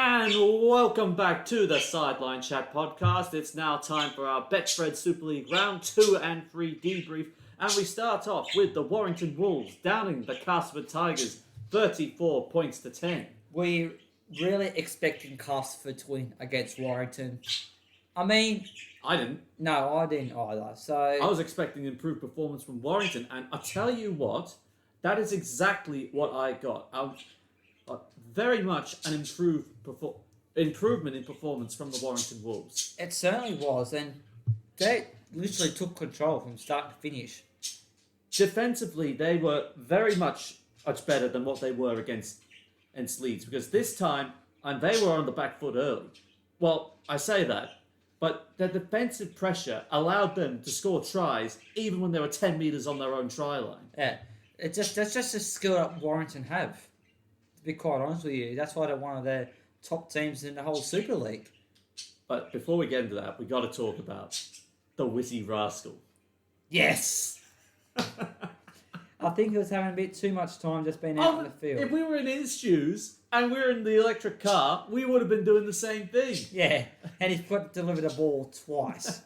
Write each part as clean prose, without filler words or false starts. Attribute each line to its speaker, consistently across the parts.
Speaker 1: And welcome back to the Sideline Chat podcast. It's now time for our Betfred Super League round 2 and 3 debrief. And we start off with the Warrington Wolves downing the Casper Tigers 34 points to 10.
Speaker 2: We're really expecting Casper to win against Warrington. I mean...
Speaker 1: I didn't.
Speaker 2: No, I didn't either. So
Speaker 1: I was expecting improved performance from Warrington. And I tell you what, that is exactly what I got. Very much an improvement in performance from the Warrington Wolves.
Speaker 2: It certainly was, and they literally took control from start to finish.
Speaker 1: Defensively, they were very much better than what they were against Leeds, because this time, and they were on the back foot early. Well, I say that, but the defensive pressure allowed them to score tries even when they were 10 metres on their own try line.
Speaker 2: Yeah, that's just a skill that Warrington have. To be quite honest with you, that's why they're one of the top teams in the whole Super League.
Speaker 1: But before we get into that, we got to talk about the witty rascal.
Speaker 2: Yes! I think he was having a bit too much time just being out in the field.
Speaker 1: If we were in his shoes and we were in the electric car, we would have been doing the same thing.
Speaker 2: Yeah, and he's got to deliver the ball twice.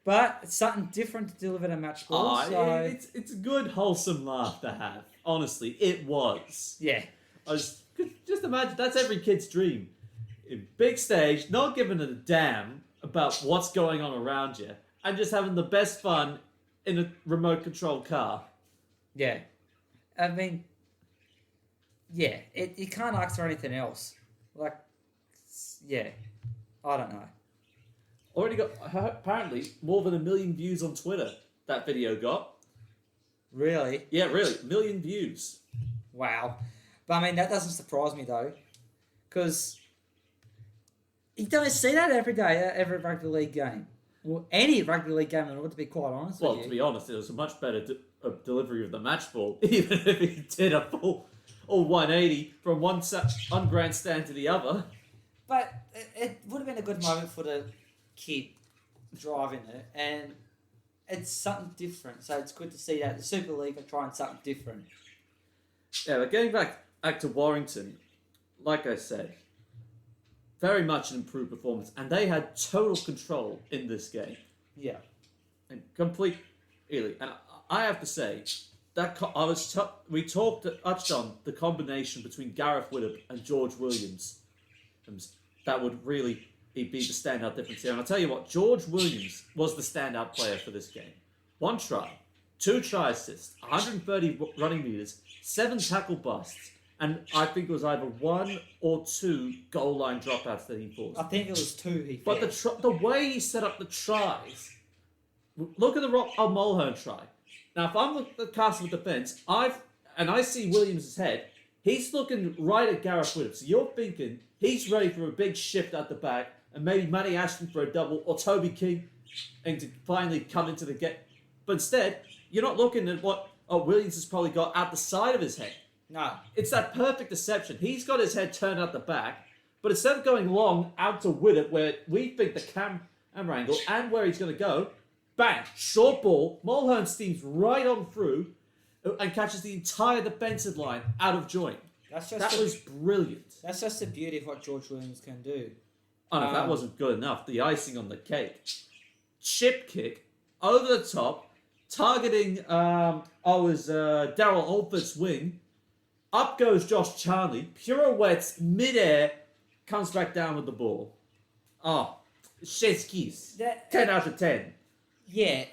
Speaker 2: But it's something different to deliver the match ball.
Speaker 1: It's a good, wholesome laugh to have. Honestly, it was.
Speaker 2: Yeah.
Speaker 1: Just imagine, that's every kid's dream. In big stage, not giving a damn about what's going on around you, and just having the best fun in a remote control car.
Speaker 2: Yeah. I mean, yeah, you can't ask for anything else. Like, yeah, I don't know.
Speaker 1: Already got, apparently, more than 1 million views on Twitter, that video got.
Speaker 2: Really?
Speaker 1: Yeah, really. 1 million views.
Speaker 2: Wow. But I mean, that doesn't surprise me though. Because you don't see that every day at every rugby league game. Well, any rugby league game, to be quite honest with you.
Speaker 1: Well, to be honest, it was a much better delivery of the match ball, even if he did a full 180 from one grandstand to the other.
Speaker 2: But it would have been a good moment for the kid driving it, and it's something different, so it's good to see that the Super League are trying something different.
Speaker 1: Yeah, but getting back to Warrington, like I said, very much an improved performance, and they had total control in this game.
Speaker 2: Yeah,
Speaker 1: and really. And I have to say that we touched on the combination between Gareth Widdop and George Williams. That would really be the standout difference here. And I'll tell you what, George Williams was the standout player for this game. 1 try, 2 try assists, 130 running meters, 7 tackle busts, and I think it was either 1 or 2 goal line dropouts that he forced.
Speaker 2: I think it was 2 he
Speaker 1: But the way he set up the tries, look at the Mulhern try. Now, if I'm the Casper defense, I see Williams' head, he's looking right at Gareth Widdop. So you're thinking he's ready for a big shift at the back, and maybe Matty Ashton for a double, or Toby King, and to finally come into the get. But instead, you're not looking at what Williams has probably got at the side of his head.
Speaker 2: No.
Speaker 1: It's that perfect deception. He's got his head turned out the back, but instead of going long out to Widdop, where we think the camera angle and where he's going to go, bang, short ball, Mulhern steams right on through and catches the entire defensive line out of joint. That was brilliant.
Speaker 2: That's just the beauty of what George Williams can do.
Speaker 1: Oh no, that wasn't good enough. The icing on the cake. Chip kick over the top, targeting Daryl Oldford's wing. Up goes Josh Charnley, pirouettes midair, comes back down with the ball. Oh, chef's kiss. 10 out of 10.
Speaker 2: Yeah,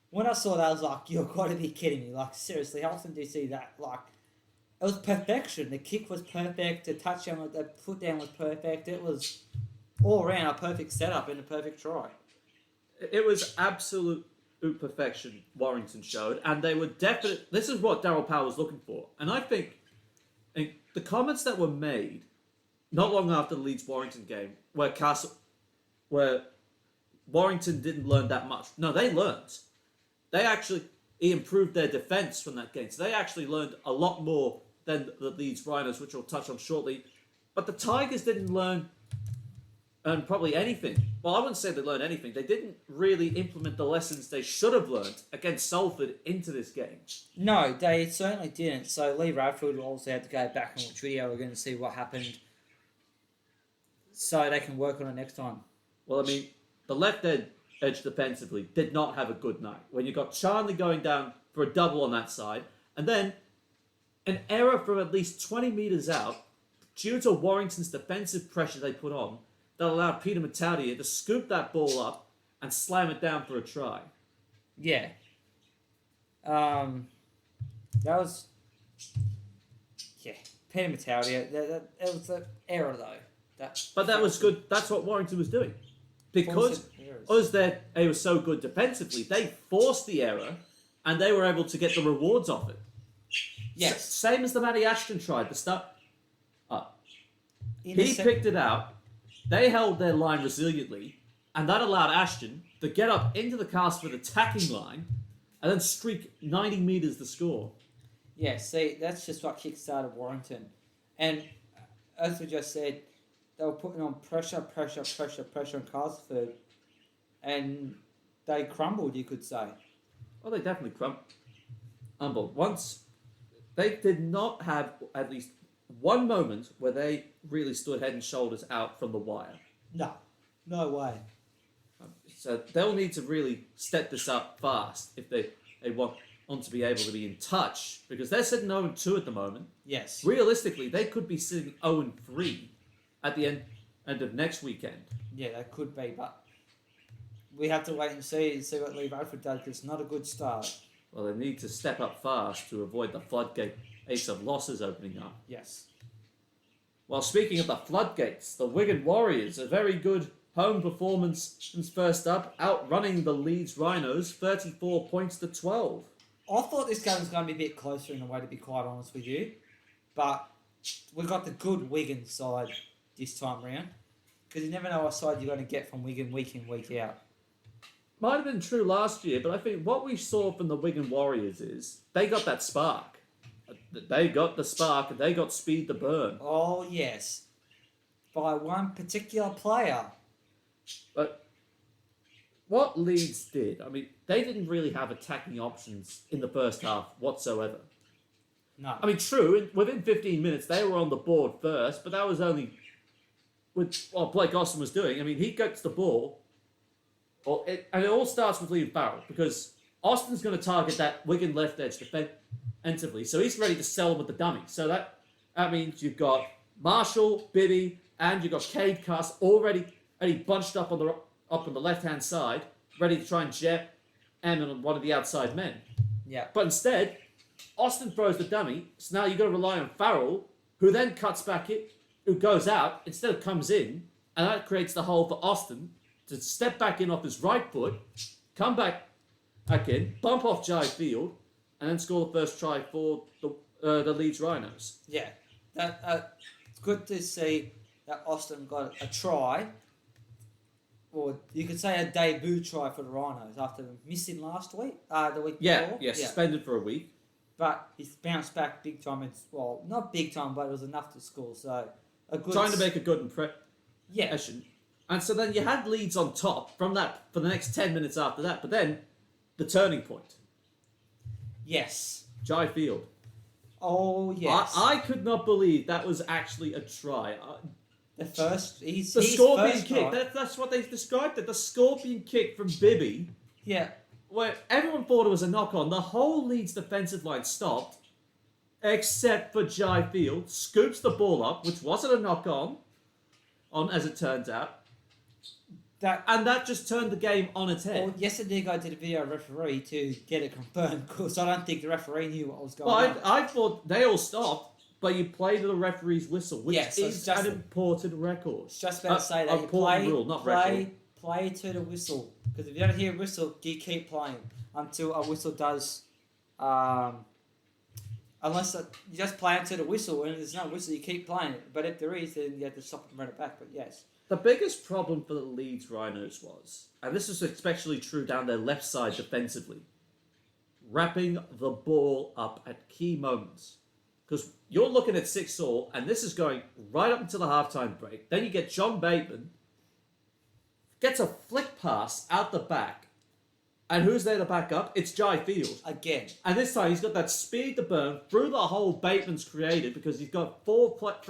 Speaker 2: when I saw that, I was like, you're got to be kidding me. Like, seriously, how often do you see that? Like, it was perfection. The kick was perfect. The touchdown, the put down was perfect. It was all around a perfect setup and a perfect try.
Speaker 1: It was absolute perfection Warrington showed, and they were definitely. This is what Daryl Powell was looking for, and I think the comments that were made not long after the Leeds Warrington game, where Warrington didn't learn that much. No, they learned. He improved their defense from that game, so they actually learned a lot more than the Leeds Rhinos, which we'll touch on shortly. But the Tigers didn't learn and probably anything. Well, I wouldn't say they learned anything. They didn't really implement the lessons they should have learned against Salford into this game.
Speaker 2: No, they certainly didn't. So Lee Radford will also have to go back and watch video again to see what happened, so they can work on it next time.
Speaker 1: Well, I mean, the left edge defensively did not have a good night. When you got Charlie going down for a double on that side, and then an error from at least 20 metres out, due to Warrington's defensive pressure they put on, that allowed Peter Mataudier to scoop that ball up and slam it down for a try.
Speaker 2: Yeah. That was... Yeah, Peter Mataudier. That was an error, though.
Speaker 1: But that was good. That's what Warrington was doing. Because they were so good defensively, they forced the error and they were able to get the rewards off it.
Speaker 2: Yes.
Speaker 1: Same as the Matty Ashton tried. He picked it out. They held their line resiliently, and that allowed Ashton to get up into the Casper attacking line and then streak 90 metres to score.
Speaker 2: Yeah, see, that's just what kick-started Warrington. And as we just said, they were putting on pressure on Casper, and they crumbled, you could say.
Speaker 1: Well, they definitely crumbled. Once, they did not have at least one moment where they really stood head and shoulders out from the wire.
Speaker 2: No way.
Speaker 1: So they'll need to really step this up fast if they want to be able to be in touch, because they're sitting 0-2 at the moment.
Speaker 2: Yes.
Speaker 1: Realistically, they could be sitting 0-3 at the end of next weekend.
Speaker 2: Yeah, that could be, but we have to wait and see what Lee Radford does, because it's not a good start.
Speaker 1: Well, they need to step up fast to avoid the floodgates of losses opening up.
Speaker 2: Yes.
Speaker 1: Well, speaking of the floodgates, the Wigan Warriors, a very good home performance since first up, outrunning the Leeds Rhinos 34 points to 12.
Speaker 2: I thought this game was going to be a bit closer in a way, to be quite honest with you. But we got the good Wigan side this time round. Because you never know what side you're going to get from Wigan week in, week out.
Speaker 1: Might have been true last year, but I think what we saw from the Wigan Warriors is they got that spark. They got the spark and they got speed to burn.
Speaker 2: Oh, yes. By one particular player.
Speaker 1: But what Leeds did, I mean, they didn't really have attacking options in the first half whatsoever.
Speaker 2: No.
Speaker 1: I mean, true, within 15 minutes they were on the board first, but that was only with what Blake Austin was doing. I mean, he gets the ball, and it all starts with Liam Farrell, because Austin's going to target that Wigan left edge defensively, so he's ready to sell him with the dummy. So that means you've got Marshall, Bibby, and you've got Cade Cuss already bunched up on the left-hand side, ready to try and jab on one of the outside men.
Speaker 2: Yeah.
Speaker 1: But instead, Austin throws the dummy, so now you've got to rely on Farrell, who then cuts back it, who goes out, instead of comes in, and that creates the hole for Austin to step back in off his right foot, come back in, bump off Jai Field, and then score the first try for the Leeds Rhinos.
Speaker 2: Yeah. It's good to see that Austin got a try, or you could say a debut try for the Rhinos after missing last week, the week before.
Speaker 1: Yeah, suspended for a week.
Speaker 2: But he's bounced back big time. Well, not big time, but it was enough to score. So a good
Speaker 1: trying to make a good impression.
Speaker 2: Yeah.
Speaker 1: And so then you had Leeds on top from that for the next 10 minutes after that. But then the turning point.
Speaker 2: Yes.
Speaker 1: Jai Field.
Speaker 2: Oh, yes.
Speaker 1: I could not believe that was actually a try.
Speaker 2: The
Speaker 1: scorpion
Speaker 2: first
Speaker 1: kick. That's what they've described it. The scorpion kick from Bibby.
Speaker 2: Yeah.
Speaker 1: Where everyone thought it was a knock-on. The whole Leeds defensive line stopped, except for Jai Field. Scoops the ball up, which wasn't a knock-on, as it turns out. And that just turned the game on its head.
Speaker 2: Well, yesterday I did a video referee to get it confirmed, because I don't think the referee knew what was going on.
Speaker 1: I thought they all stopped, but you played the referee's whistle, which is an important record.
Speaker 2: Just about to say that.
Speaker 1: Important rule, not record.
Speaker 2: Play to the whistle. Because if you don't hear a whistle, you keep playing until a whistle does... unless you just play into the whistle, and if there's no whistle, you keep playing it. But if there is, then you have to stop and run it back. But yes.
Speaker 1: The biggest problem for the Leeds Rhinos was, and this was especially true down their left side defensively, wrapping the ball up at key moments. Because you're looking at 6-all, and this is going right up until the halftime break. Then you get John Bateman, gets a flick pass out the back. And who's there to back up? It's Jai Field.
Speaker 2: Again.
Speaker 1: And this time he's got that speed to burn through the hole Bateman's created because he's got 3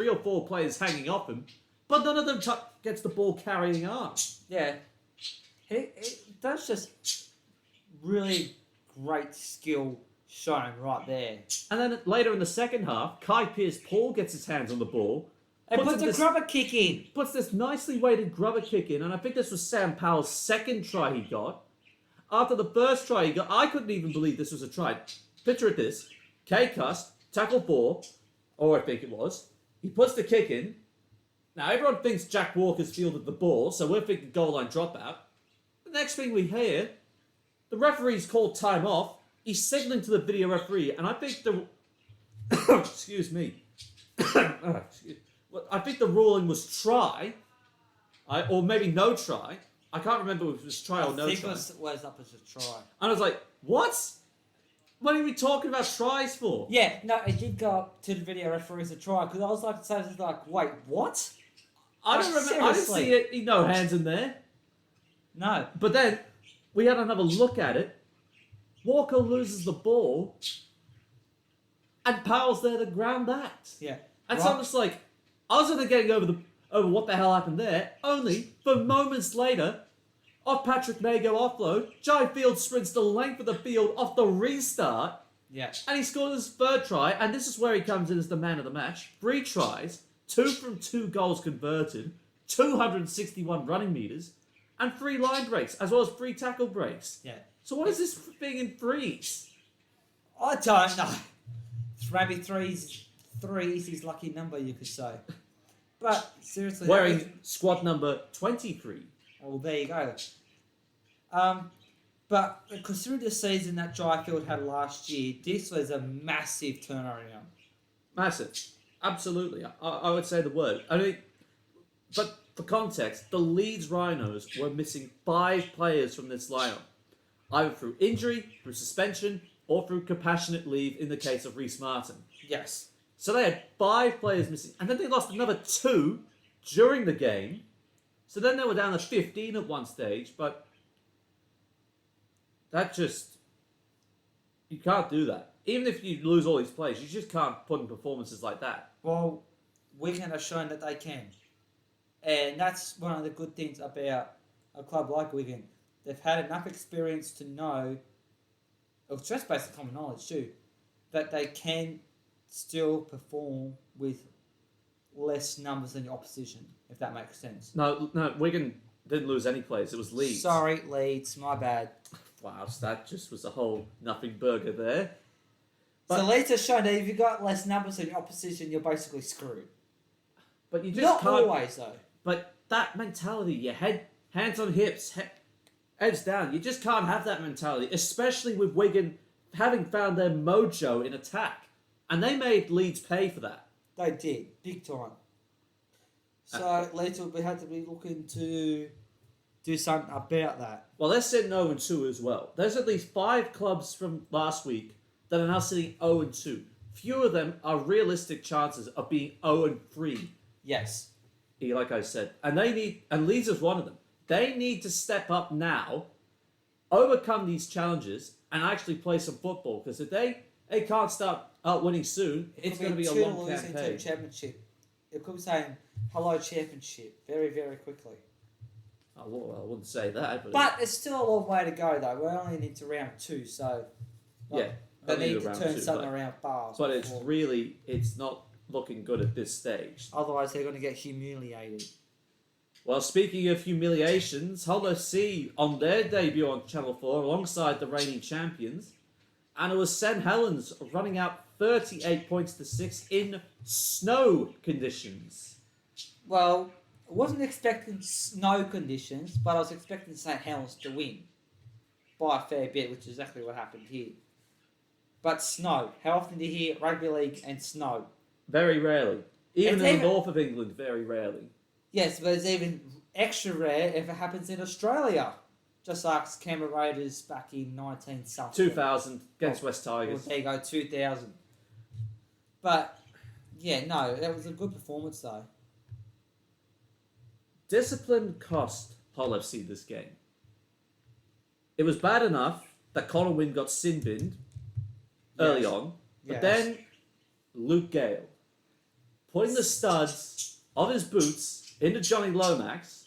Speaker 1: or 4 players hanging off him. But none of them gets the ball carrying arms.
Speaker 2: Yeah. That's just really great skill shown right there.
Speaker 1: And then later in the second half, Kai Pearce-Paul gets his hands on the ball.
Speaker 2: And puts a grubber kick in.
Speaker 1: Puts this nicely weighted grubber kick in. And I think this was Sam Powell's second try he got. After the first try he got, I couldn't even believe this was a try. Picture it this. K-Cust, tackle 4, or I think it was. He puts the kick in. Now everyone thinks Jack Walker's fielded the ball, so we're thinking goal line dropout. The next thing we hear, the referee's called time off. He's signalling to the video referee, and I think the... excuse me. I think the ruling was try, or maybe no try. I can't remember if it was try or no try.
Speaker 2: I think it was up as a try.
Speaker 1: And I was like, what? What are we talking about tries for?
Speaker 2: Yeah, no, it did go up to the video referee as a try, because I was like, wait, what?
Speaker 1: I don't remember. I didn't see it. No hands in there.
Speaker 2: No.
Speaker 1: But then we had another look at it. Walker loses the ball, and Powell's there to ground that.
Speaker 2: Yeah.
Speaker 1: And so I'm just like, I was only getting over what the hell happened there. Only for moments later, off Patrick Mago offload, Jai Field sprints the length of the field off the restart.
Speaker 2: Yeah.
Speaker 1: And he scores his third try, and this is where he comes in as the man of the match. 3 tries, 2 from 2 goals converted, 261 running meters, and 3 line breaks, as well as 3 tackle breaks.
Speaker 2: Yeah.
Speaker 1: So what is this thing in threes?
Speaker 2: I don't know. Maybe three's his lucky number, you could say. But seriously,
Speaker 1: Wearing squad number 23.
Speaker 2: Well, there you go. But considering the season that Dryfield had last year, this was a massive turnaround.
Speaker 1: Massive. Absolutely. I would say the word. I mean, but for context, the Leeds Rhinos were missing 5 players from this lineup, either through injury, through suspension, or through compassionate leave in the case of Reece Martin.
Speaker 2: Yes.
Speaker 1: So they had 5 players missing, and then they lost another 2 during the game. So then they were down to 15 at one stage, but that just... You can't do that. Even if you lose all these players, you just can't put in performances like that.
Speaker 2: Well, Wigan have shown that they can. And that's one of the good things about a club like Wigan. They've had enough experience to know, or just based on common knowledge too, that they can still perform with less numbers than the opposition, if that makes sense.
Speaker 1: No, Wigan didn't lose any players. It was Leeds.
Speaker 2: Sorry, Leeds, my bad.
Speaker 1: Wow, so that just was a whole nothing burger there. But,
Speaker 2: so Leeds have shown that if you've got less numbers than the opposition, you're basically screwed.
Speaker 1: But you just
Speaker 2: Not
Speaker 1: can't...
Speaker 2: always, though.
Speaker 1: But that mentality, your hands on hips, heads down, you just can't have that mentality, especially with Wigan having found their mojo in attack. And they made Leeds pay for that.
Speaker 2: They did, big time. So Leeds will have to be looking to do something about that.
Speaker 1: Well, they're sitting 0-2 as well. There's at least 5 clubs from last week that are now sitting 0-2. Few of them are realistic chances of being 0-3.
Speaker 2: Yes.
Speaker 1: Like I said. And Leeds is one of them. They need to step up now, overcome these challenges, and actually play some football. Because if they can't start out winning soon, it's going to be a long campaign.
Speaker 2: Championship. It could be saying, hello, championship, very, very quickly.
Speaker 1: I wouldn't say that.
Speaker 2: But it's still a long way to go, though. We're only into round 2, so...
Speaker 1: Yeah.
Speaker 2: They need to turn something around fast.
Speaker 1: But it's not looking good at this stage.
Speaker 2: Otherwise, they're going to get humiliated.
Speaker 1: Well, speaking of humiliations, Hull FC on their debut on Channel 4 alongside the reigning champions, and it was St Helens running out 38 points to 6 in snow conditions.
Speaker 2: Well, I wasn't expecting snow conditions, but I was expecting St Helens to win by a fair bit, which is exactly what happened here. But snow. How often do you hear rugby league and snow?
Speaker 1: Very rarely. Even in the north of England, very rarely.
Speaker 2: Yes, but it's even extra rare if it happens in Australia. Just ask Canberra Raiders back in 19-something.
Speaker 1: 2000 against West Tigers.
Speaker 2: Well, there you go, 2000. But, yeah, no, that was a good performance, though.
Speaker 1: Discipline cost Hull FC this game. It was bad enough that Connor Wynn got sin-binned early on, but then Luke Gale putting the studs of his boots into Johnny Lomax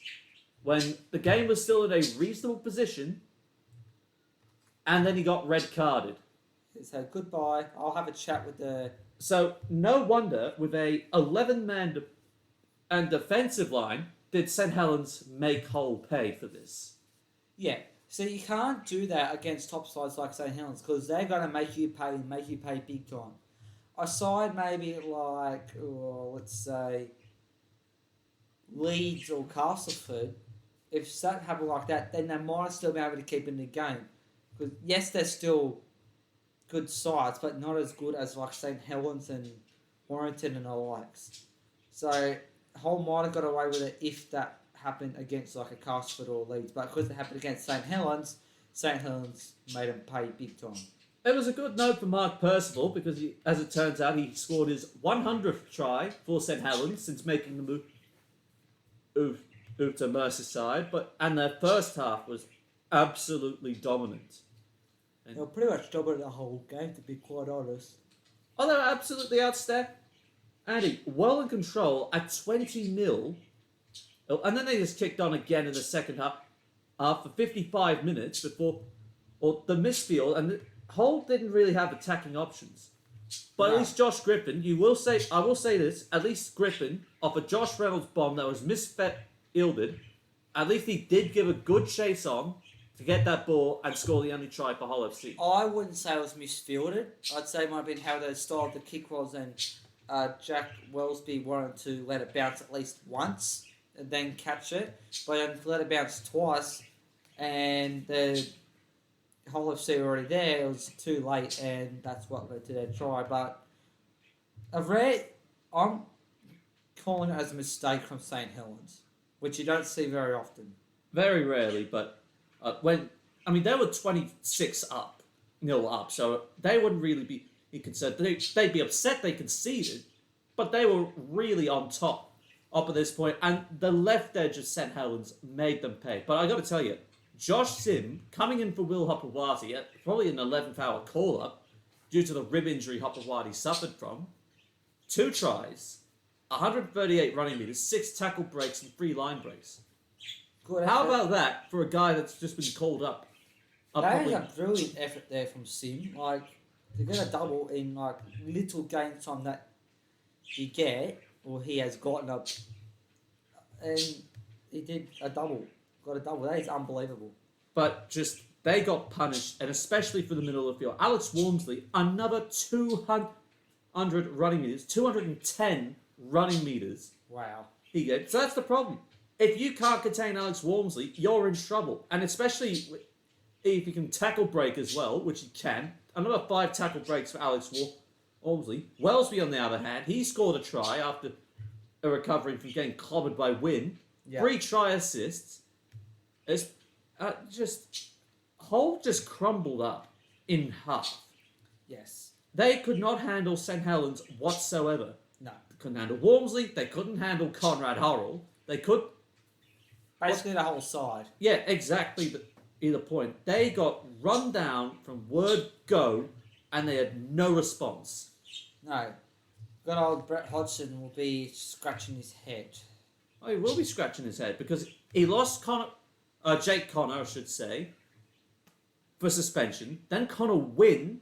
Speaker 1: when the game was still in a reasonable position, and then he got red carded.
Speaker 2: So goodbye. I'll have a chat with the...
Speaker 1: So no wonder with a 11-man and defensive line did St. Helens make Hull pay for this.
Speaker 2: Yeah. So you can't do that against top sides like St. Helens because they're going to make you pay big time. A side maybe like, let's say, Leeds or Castleford, if something happened like that, then they might still be able to keep in the game. Because yes, they're still good sides, but not as good as like St. Helens and Warrington and the likes. So Hull might have got away with it if that happened against like a Casper or Leeds, but because it happened against St. Helens made them pay big time.
Speaker 1: It was a good note for Mark Percival because, as it turns out, he scored his 100th try for St. Helens since making the move to Merseyside, and their first half was absolutely dominant.
Speaker 2: And they were pretty much dominant the whole game, to be quite honest.
Speaker 1: Oh, they were absolutely outstanding. Andy, well in control at 20-0. And then they just kicked on again in the second half for 55 minutes before the misfield. And Hull didn't really have attacking options. But at least Josh Griffin, I will say this, at least Griffin, off a Josh Reynolds bomb that was misfielded, at least he did give a good chase on to get that ball and score the only try for Hull FC.
Speaker 2: I wouldn't say it was misfielded. I'd say it might have been how the style of the kick was, and Jack Wellesby wanted to let it bounce at least once and then catch it, but let it bounce twice, and the Hull FC were already there. It was too late, and that's what led to their try. But I'm calling it as a mistake from St. Helens, which you don't see very often.
Speaker 1: Very rarely, but they were 26 up, nil up, so they wouldn't really be concerned. They'd be upset they conceded, but they were really on top up at this point, and the left edge of St. Helens made them pay. But I got to tell you, Josh Sim coming in for Will Hopewadi at probably an 11th hour call-up due to the rib injury Hopewadi suffered from. 2 tries, 138 running meters, 6 tackle breaks, and 3 line breaks.
Speaker 2: Good
Speaker 1: How
Speaker 2: effort.
Speaker 1: about that for a guy that's just been called up?
Speaker 2: That is a brilliant effort there from Sim. Like, to get a double in like little game time that he has gotten up, and he did a double. Got a double. That is unbelievable.
Speaker 1: But just, they got punished, and especially for the middle of the field. Alex Walmsley, another 200 running meters, 210 running meters.
Speaker 2: Wow.
Speaker 1: He gets. So that's the problem. If you can't contain Alex Walmsley, you're in trouble. And especially if you can tackle break as well, which he can. Another 5 tackle breaks for Alex Walmsley. Wellesby, on the other hand, he scored a try after recovering from getting clobbered by Wynn.
Speaker 2: Yeah.
Speaker 1: 3 try assists. It's Hull just crumbled up in half.
Speaker 2: Yes.
Speaker 1: They could not handle St. Helens whatsoever.
Speaker 2: No.
Speaker 1: They couldn't handle Walmsley. They couldn't handle Conrad Hurrell. They could...
Speaker 2: Basically the whole side.
Speaker 1: Yeah, exactly the point. They got run down from word go, and they had no response.
Speaker 2: No. Good old Brett Hodgson will be scratching his head.
Speaker 1: Oh, he will be scratching his head because he lost Jake Connor, I should say, for suspension. Then Connor Wynn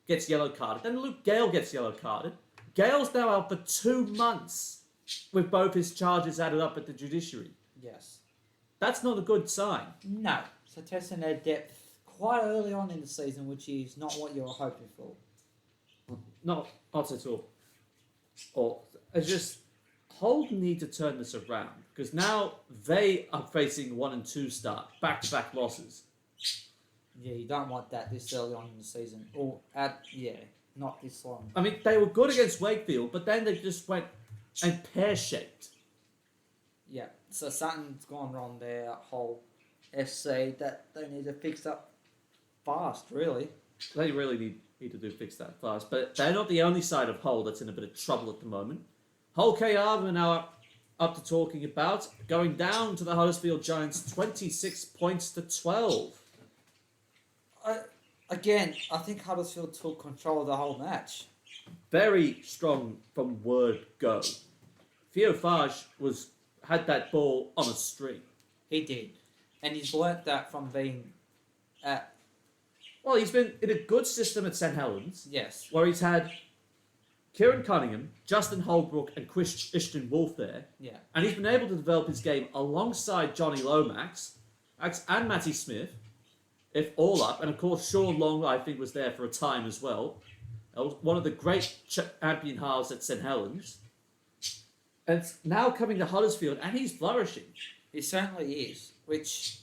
Speaker 1: gets yellow carded. Then Luke Gale gets yellow carded. Gale's now out for 2 months with both his charges added up at the judiciary.
Speaker 2: Yes.
Speaker 1: That's not a good sign.
Speaker 2: No. So testing their depth quite early on in the season, which is not what you were hoping for.
Speaker 1: Not at all. Or it's just Hull need to turn this around because now they are facing 1 and 2 start back-to-back losses.
Speaker 2: Yeah, you don't want that this early on in the season, not this long.
Speaker 1: I mean, they were good against Wakefield, but then they just went and pear-shaped.
Speaker 2: Yeah, so something's gone wrong there at Hull FC that they need to fix up fast, really.
Speaker 1: They really need to fix that fast. But they're not the only side of Hull that's in a bit of trouble at the moment. Hull KR are now up to talking about. Going down to the Huddersfield Giants, 26 points to 12.
Speaker 2: I think Huddersfield took control of the whole match.
Speaker 1: Very strong from word go. Theo Fage had that ball on a string.
Speaker 2: He did. And he's learnt that from being at...
Speaker 1: Well, he's been in a good system at St Helens.
Speaker 2: Yes.
Speaker 1: Where he's had Kieran Cunningham, Justin Holbrook and Christian Wolf there.
Speaker 2: Yeah.
Speaker 1: And he's been able to develop his game alongside Johnny Lomax and Matty Smith, if all up. And of course, Sean Long, I think, was there for a time as well. One of the great champion halves at St Helens. And it's now coming to Huddersfield, and he's flourishing.
Speaker 2: He certainly is, which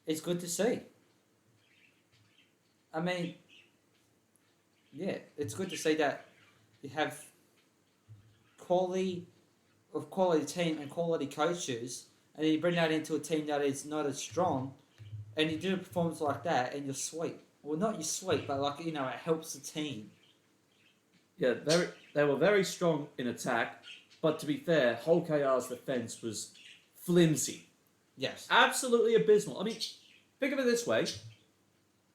Speaker 2: is good to see. I mean, yeah, it's good to see that you have quality team and quality coaches, and then you bring that into a team that is not as strong, and you do a performance like that, and you're sweet. Well, not you're sweet, but like, it helps the team.
Speaker 1: Yeah, they were very strong in attack, but to be fair, Hull KR's defence was flimsy.
Speaker 2: Yes.
Speaker 1: Absolutely abysmal. I mean, think of it this way.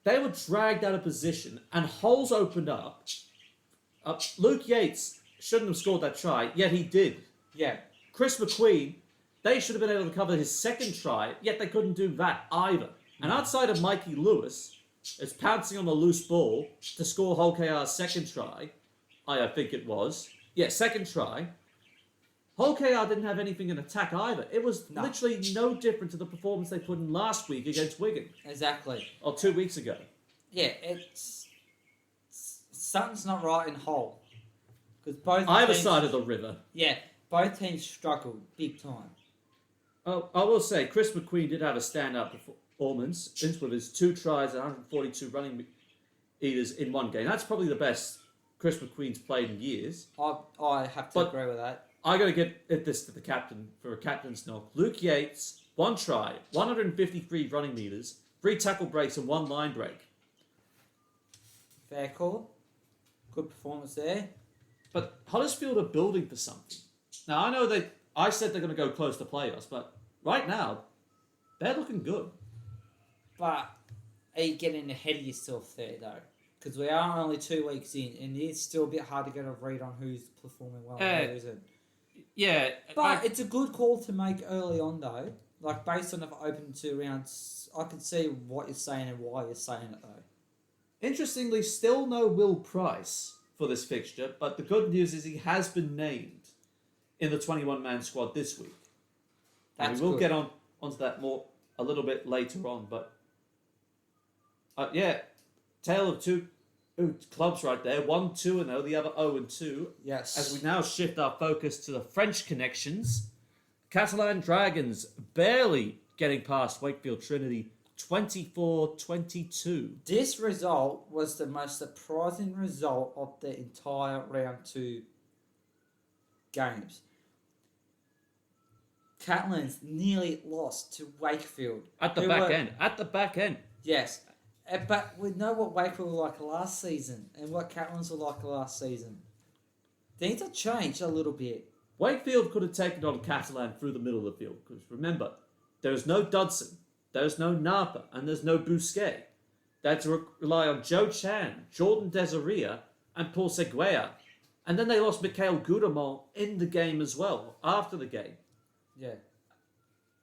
Speaker 1: They were dragged out of position and holes opened up. Luke Yates shouldn't have scored that try, yet he did.
Speaker 2: Yeah.
Speaker 1: Chris McQueen, they should have been able to cover his second try, yet they couldn't do that either. And outside of Mikey Lewis, is pouncing on the loose ball to score Hull KR's second try, I think it was. Yeah, second try. Hull KR didn't have anything in attack either. It was literally no different to the performance they put in last week against Wigan.
Speaker 2: Exactly.
Speaker 1: Or 2 weeks ago.
Speaker 2: Yeah, something's not right in Hull. Because both
Speaker 1: Either
Speaker 2: teams,
Speaker 1: side of the river.
Speaker 2: Yeah, both teams struggled big time.
Speaker 1: Oh, I will say, Chris McQueen did have a standout performance with his 2 tries and 142 running meters in one game. That's probably the best Chris McQueen's played in years.
Speaker 2: I have to agree with that.
Speaker 1: I got to get this to the captain for a captain's knock. Luke Yates, 1 try, 153 running meters, 3 tackle breaks and 1 line break.
Speaker 2: Fair call. Good performance there.
Speaker 1: But Huddersfield are building for something. Now, I know I said they're going to go close to playoffs, but right now, they're looking good.
Speaker 2: But are you getting ahead of yourself there, though? Because we are only 2 weeks in, and it's still a bit hard to get a read on who's performing well and who isn't.
Speaker 1: Yeah.
Speaker 2: But it's a good call to make early on, though. Like, based on if I open 2 rounds, I can see what you're saying and why you're saying it, though.
Speaker 1: Interestingly, still no Will Price for this fixture, but the good news is he has been named in the 21-man squad this week.
Speaker 2: That's
Speaker 1: we will
Speaker 2: good.
Speaker 1: get onto that more a little bit later on, but tale of two clubs right there. 1-2-0, the other 0-2.
Speaker 2: Yes.
Speaker 1: As we now shift our focus to the French connections, Catalan Dragons barely getting past Wakefield Trinity, 24-22.
Speaker 2: This result was the most surprising result of the entire round 2 games. Catalans nearly lost to Wakefield.
Speaker 1: At the back end.
Speaker 2: Yes. But we know what Wakefield were like last season and what Catalans were like last season. Things have changed a little bit.
Speaker 1: Wakefield could have taken on Catalan through the middle of the field, because remember, there is no Dodson, there's no Napa, and there's no Bousquet. They had to rely on Joe Chan, Jordan Desaria, and Paul Seguea. And then they lost Mikhail Gudamon in the game as well, after the game.
Speaker 2: Yeah.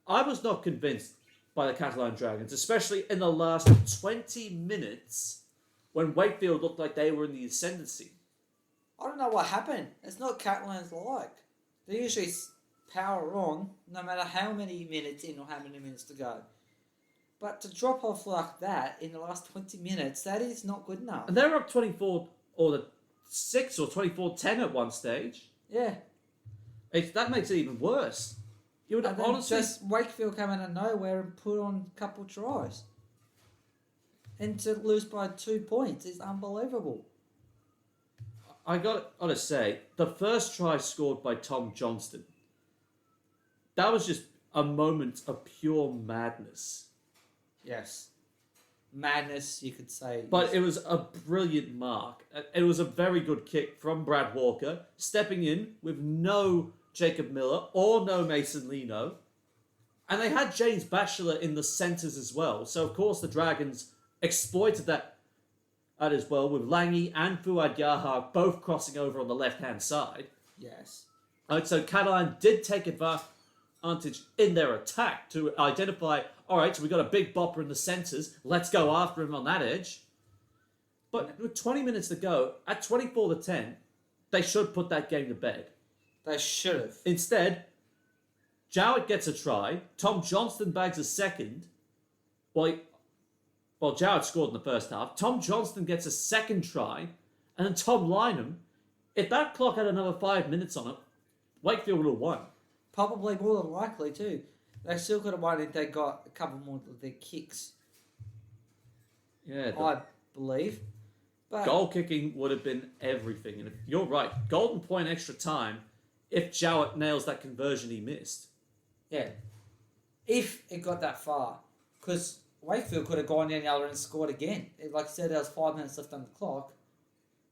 Speaker 1: I was not convinced by the Catalan Dragons, especially in the last 20 minutes when Wakefield looked like they were in the ascendancy.
Speaker 2: I don't know what happened. It's not Catalans like. They usually power on no matter how many minutes in or how many minutes to go. But to drop off like that in the last 20 minutes, that is not good enough.
Speaker 1: And they were up 24 or 6 or 24-10 at one stage.
Speaker 2: Yeah.
Speaker 1: That makes it even worse. You would
Speaker 2: And then
Speaker 1: honestly
Speaker 2: just Wakefield come out of nowhere and put on a couple tries. And to lose by 2 points is unbelievable.
Speaker 1: I got to say, the first try scored by Tom Johnston, that was just a moment of pure madness.
Speaker 2: Yes. Madness, you could say.
Speaker 1: But it was a brilliant mark. It was a very good kick from Brad Walker, stepping in with no Jacob Miller or no Mason Lino. And they had James Batchelor in the centres as well. So, of course, the Dragons exploited that as well, with Langy and Fuad Yahar both crossing over on the left-hand side.
Speaker 2: Yes.
Speaker 1: So Catalan did take advantage in their attack to identify, all right, so we got a big bopper in the centres. Let's go after him on that edge. But with 20 minutes to go, at 24-10, they should put that game to bed.
Speaker 2: They should have.
Speaker 1: Instead, Jowett gets a try. Tom Johnston bags a second. Well, Jowett scored in the first half. Tom Johnston gets a second try. And then Tom Lynham, if that clock had another 5 minutes on it, Wakefield would have won.
Speaker 2: Probably more than likely, too. They still could have won if they got a couple more of their kicks.
Speaker 1: Yeah,
Speaker 2: I believe. But
Speaker 1: goal kicking would have been everything. And you're right. Golden point extra time if Jowett nails that conversion he missed.
Speaker 2: yeah, if it got that far. Because Wakefield could have gone down the other end and scored again. Like I said, there was 5 minutes left on the clock.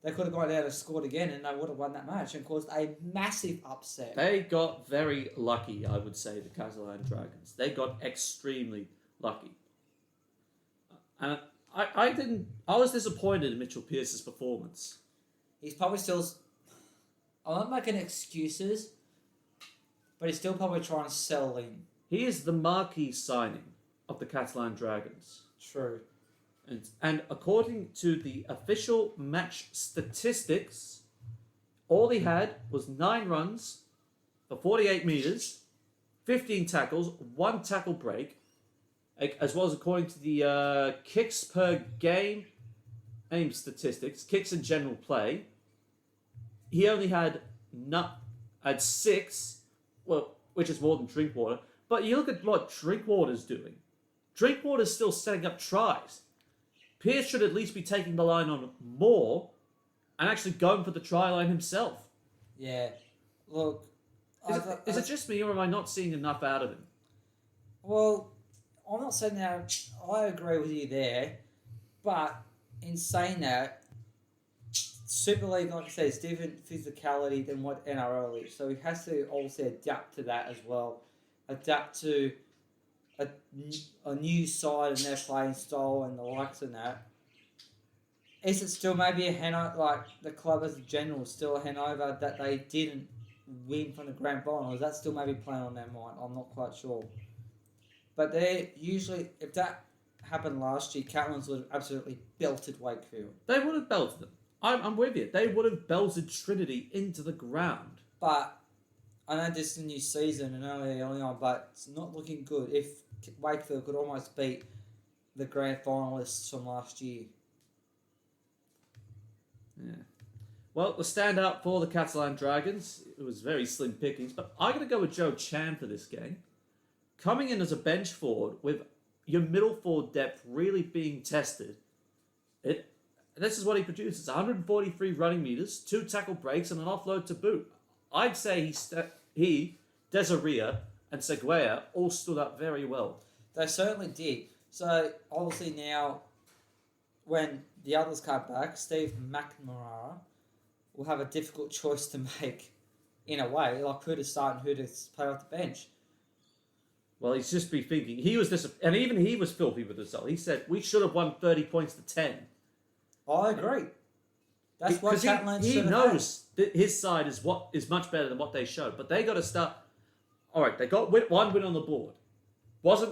Speaker 2: They could have gone down and scored again and they would have won that match and caused a massive upset.
Speaker 1: They got very lucky, I would say, the Catalan Dragons. They got extremely lucky. And I was disappointed in Mitchell Pearce's performance.
Speaker 2: He's probably still... I'm not making excuses, but he's still probably trying to settle in.
Speaker 1: He is the marquee signing of the Catalan Dragons.
Speaker 2: True.
Speaker 1: And according to the official match statistics, all he had was 9 runs for 48 metres, 15 tackles, 1 tackle break, as well as according to the kicks per game aim statistics, kicks in general play, he only had 6, well, which is more than Drinkwater. But you look at what Drinkwater's doing. Drinkwater's still setting up tries. Pearce should at least be taking the line on more and actually going for the try line himself.
Speaker 2: Yeah. Look...
Speaker 1: Is it just me or am I not seeing enough out of him?
Speaker 2: Well, I'm not saying that I agree with you there, but in saying that, Super League, like I said, is different physicality than what NRL is. So he has to also adapt to that as well. Adapt to a new side and their playing style and the likes of that. Is it still maybe a hangover, like the club as a general, still a hangover that they didn't win from the grand final? Is that still maybe playing on their mind? I'm not quite sure. But they're usually, if that happened last year, Catalans would have absolutely belted Wakefield.
Speaker 1: They would have belted them. I'm with you. They would have belted Trinity into the ground.
Speaker 2: But I know this is a new season and early on, but it's not looking good. If Wakefield could almost beat the grand finalists from last year.
Speaker 1: Yeah. Well, the standout for the Catalan Dragons, it was very slim pickings, but I'm going to go with Joe Chan for this game. Coming in as a bench forward with your middle forward depth really being tested, this is what he produces: 143 running meters, 2 tackle breaks, and an offload to boot. I'd say he, Desaria, and Seguea all stood up very well.
Speaker 2: They certainly did. So, obviously now, when the others come back, Steve McNamara will have a difficult choice to make, in a way, like who to start and who to play off the bench.
Speaker 1: Well, he's just be thinking. And even he was filthy with the result. He said, we should have won 30 points to 10.
Speaker 2: I agree. That's what Catalans
Speaker 1: he knows that his side is much better than what they showed. But they got to start. All right, they got one win on the board.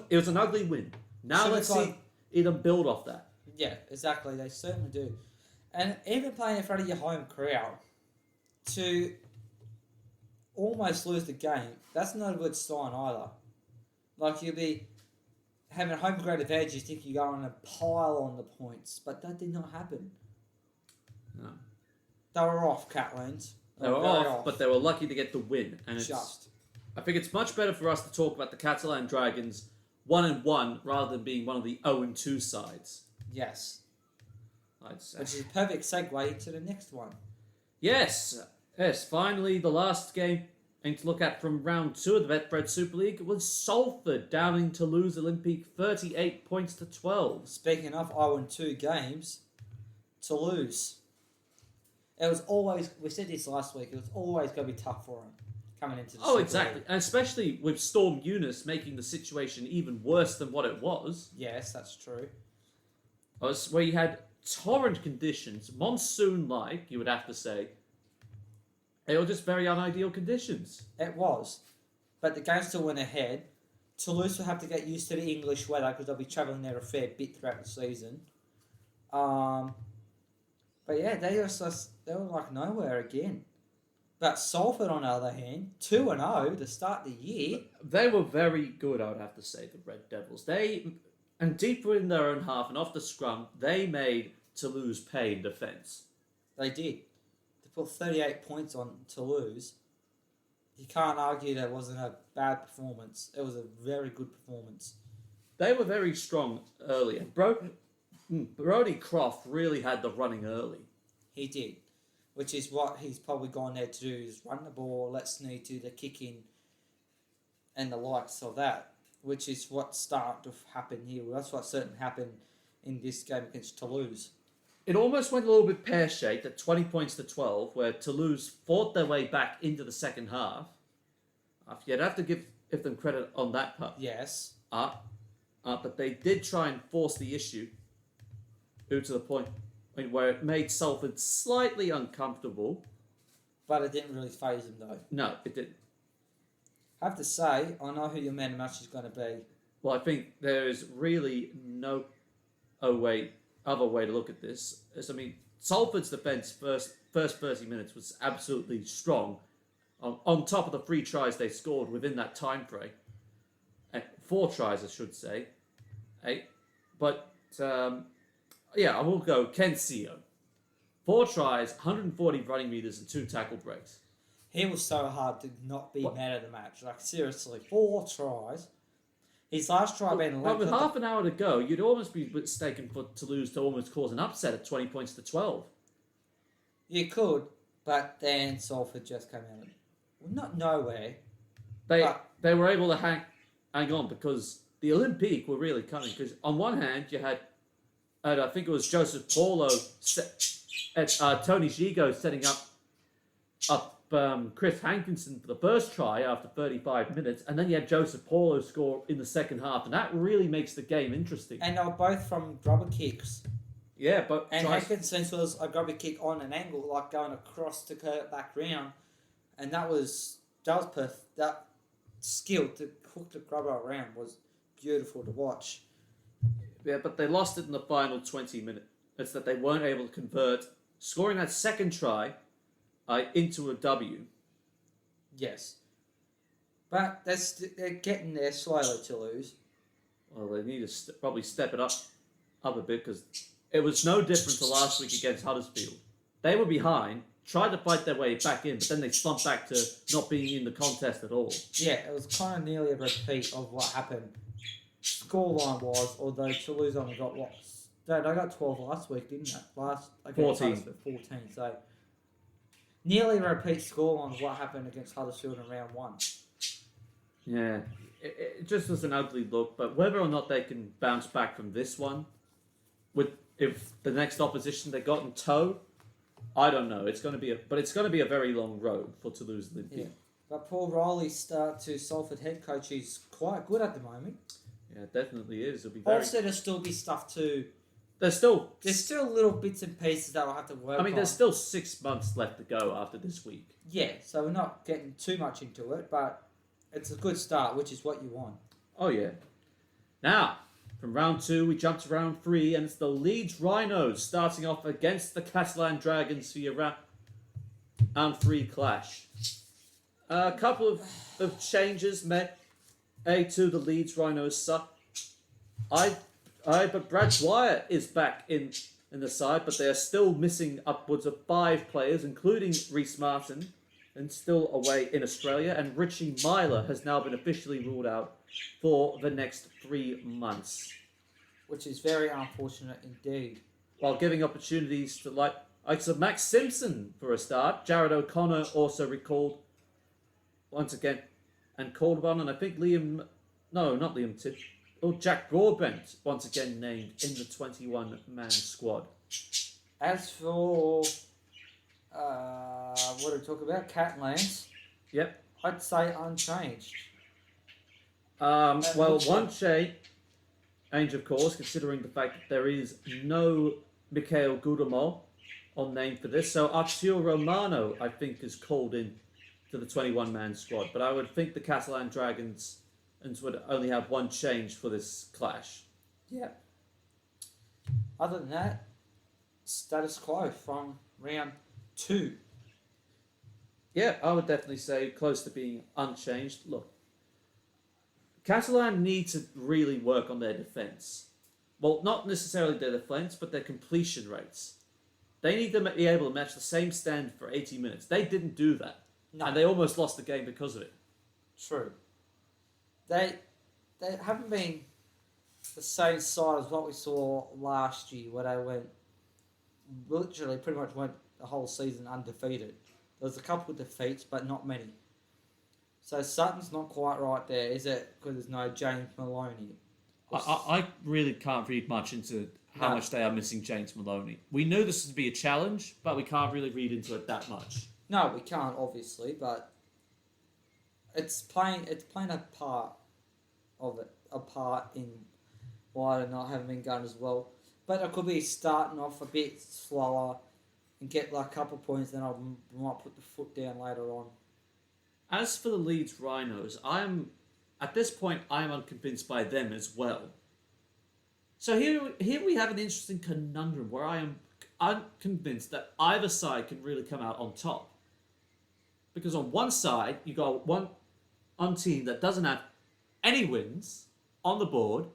Speaker 1: It was an ugly win. Now let's see either build off that.
Speaker 2: Yeah, exactly. They certainly do. And even playing in front of your home crowd to almost lose the game, that's not a good sign either. Like you'll be having a home ground advantage, you think you're going to pile on the points, but that did not happen.
Speaker 1: No.
Speaker 2: They were off, Catalans.
Speaker 1: They were off, but they were lucky to get the win. And I think it's much better for us to talk about the Catalan Dragons 1-1 rather than being one of the 0-2 sides.
Speaker 2: Yes.
Speaker 1: I'd say.
Speaker 2: Which is a perfect segue to the next one.
Speaker 1: Yes. Finally, the last game and to look at from round 2 of the Betfred Super League was Salford downing Toulouse Olympique 38 points to 12.
Speaker 2: Speaking of 0-2 games, Toulouse. It was always, we said this last week, it was always going to be tough for them. coming into the
Speaker 1: Oh,
Speaker 2: Super
Speaker 1: exactly.
Speaker 2: League.
Speaker 1: And especially with Storm Eunice making the situation even worse than what it was.
Speaker 2: Yes, that's true.
Speaker 1: Where you had torrent conditions, monsoon-like, you would have to say. They were just very unideal conditions.
Speaker 2: It was. But the game still went ahead. Toulouse will have to get used to the English weather because they'll be travelling there a fair bit throughout the season. But yeah, they were like nowhere again. But Salford, on the other hand, 2-0 to start the year.
Speaker 1: They were very good, I would have to say, the Red Devils. And deeper in their own half and off the scrum, they made Toulouse pay in defence.
Speaker 2: They did. They put 38 points on Toulouse. You can't argue that wasn't a bad performance. It was a very good performance.
Speaker 1: They were very strong early. And Brody Croft really had the running early.
Speaker 2: He did. Which is what he's probably gone there to do, is run the ball, let Snead do the kicking and the likes of that, which is what started to happen here. That's what certainly happened in this game against Toulouse.
Speaker 1: It almost went a little bit pear-shaped at 20 points to 12, where Toulouse fought their way back into the second half. You'd have to give them credit on that part.
Speaker 2: Yes.
Speaker 1: But they did try and force the issue to the point where it made Salford slightly uncomfortable.
Speaker 2: But it didn't really faze them, though.
Speaker 1: No, it didn't.
Speaker 2: I have to say, I know who your man of the match is going to be.
Speaker 1: Well, I think there is really no other way to look at this. Salford's defence first 30 minutes was absolutely strong. On top of the 3 tries they scored within that time frame. 4 tries, I should say. I will go Ken Seo. 4 tries, 140 running meters, and 2 tackle breaks.
Speaker 2: He was so hard to not be man of the match. Like, seriously, 4 tries. His last try being...
Speaker 1: But with half an hour to go, you'd almost be mistaken for Toulouse to almost cause an upset at 20 points to 12.
Speaker 2: You could, but then Salford just came out. Not nowhere.
Speaker 1: They were able to hang on because the Olympique were really coming. Because on one hand, you had, I think it was Joseph Paulo, Tony Gigo setting up Chris Hankinson for the first try after 35 minutes, and then you had Joseph Paulo score in the second half, and that really makes the game interesting.
Speaker 2: And they were both from grubber kicks.
Speaker 1: Yeah, but...
Speaker 2: And Hankinson's was a grubber kick on an angle, like going across to curve back round, and that was perfect. That skill to hook the grubber around was beautiful to watch.
Speaker 1: Yeah, but they lost it in the final 20 minutes. It's that they weren't able to convert, scoring that second try into a W.
Speaker 2: Yes. But they're getting there slowly to lose.
Speaker 1: Well, they need to probably step it up a bit because it was no different to last week against Huddersfield. They were behind, tried to fight their way back in, but then they slumped back to not being in the contest at all.
Speaker 2: Yeah, it was kind of nearly a repeat of what happened scoreline was, although Toulouse only got what? They got 12 last week, didn't they?
Speaker 1: 14.
Speaker 2: 14, so nearly a repeat scoreline of what happened against Huddersfield in round 1.
Speaker 1: Yeah, it just was an ugly look, but whether or not they can bounce back from this one, if the next opposition they got in tow, I don't know. It's going to be a very long road for Toulouse Olympique.
Speaker 2: Yeah. But Paul Riley's start to Salford head coach is quite good at the moment.
Speaker 1: Yeah, it definitely is. It'll be very...
Speaker 2: Also, there'll still be stuff to...
Speaker 1: There's still
Speaker 2: little bits and pieces that I'll have to work on.
Speaker 1: there's still 6 months left to go after this week.
Speaker 2: Yeah, so we're not getting too much into it, but it's a good start, which is what you want.
Speaker 1: Oh, yeah. Now, from round 2, we jump to round 3, and it's the Leeds Rhinos starting off against the Catalan Dragons for your round 3 clash. A couple of changes made to the Leeds Rhinos. But Brad Dwyer is back in the side, but they are still missing upwards of 5 players, including Reece Martin, and still away in Australia, and Richie Myler has now been officially ruled out for the next 3 months.
Speaker 2: Which is very unfortunate indeed.
Speaker 1: While giving opportunities to like of Max Simpson for a start, Jared O'Connor also recalled once again and called upon, and I think Jack Broadbent once again named in the 21-man squad.
Speaker 2: As for what do we talk about? Cat Lance.
Speaker 1: Yep.
Speaker 2: I'd say unchanged.
Speaker 1: Well, one change, of course, considering the fact that there is no Mikhail Gudamov on name for this. So Arturo Romano, I think, is called in to the 21-man squad. But I would think the Catalan Dragons would only have one change for this clash.
Speaker 2: Yeah. Other than that, status quo from round 2.
Speaker 1: Yeah, I would definitely say close to being unchanged. Look, Catalan need to really work on their defence. Well, not necessarily their defence, but their completion rates. They need to be able to match the same standard for 80 minutes. They didn't do that.
Speaker 2: No.
Speaker 1: And they almost lost the game because of it.
Speaker 2: True. They haven't been the same side as what we saw last year, where they pretty much went the whole season undefeated. There was a couple of defeats, but not many. So something's not quite right there, is it? Because there's no James Maloney.
Speaker 1: I really can't read much into how much they are missing James Maloney. We knew this would be a challenge, but we can't really read into it that much.
Speaker 2: No, we can't, obviously, but it's playing a part in why they're not having been going as well. But it could be starting off a bit slower and get like a couple of points, then I might put the foot down later on.
Speaker 1: As for the Leeds Rhinos, at this point I am unconvinced by them as well. So here we have an interesting conundrum where I am unconvinced that either side can really come out on top. Because on one side, you got one team that doesn't have any wins on the board,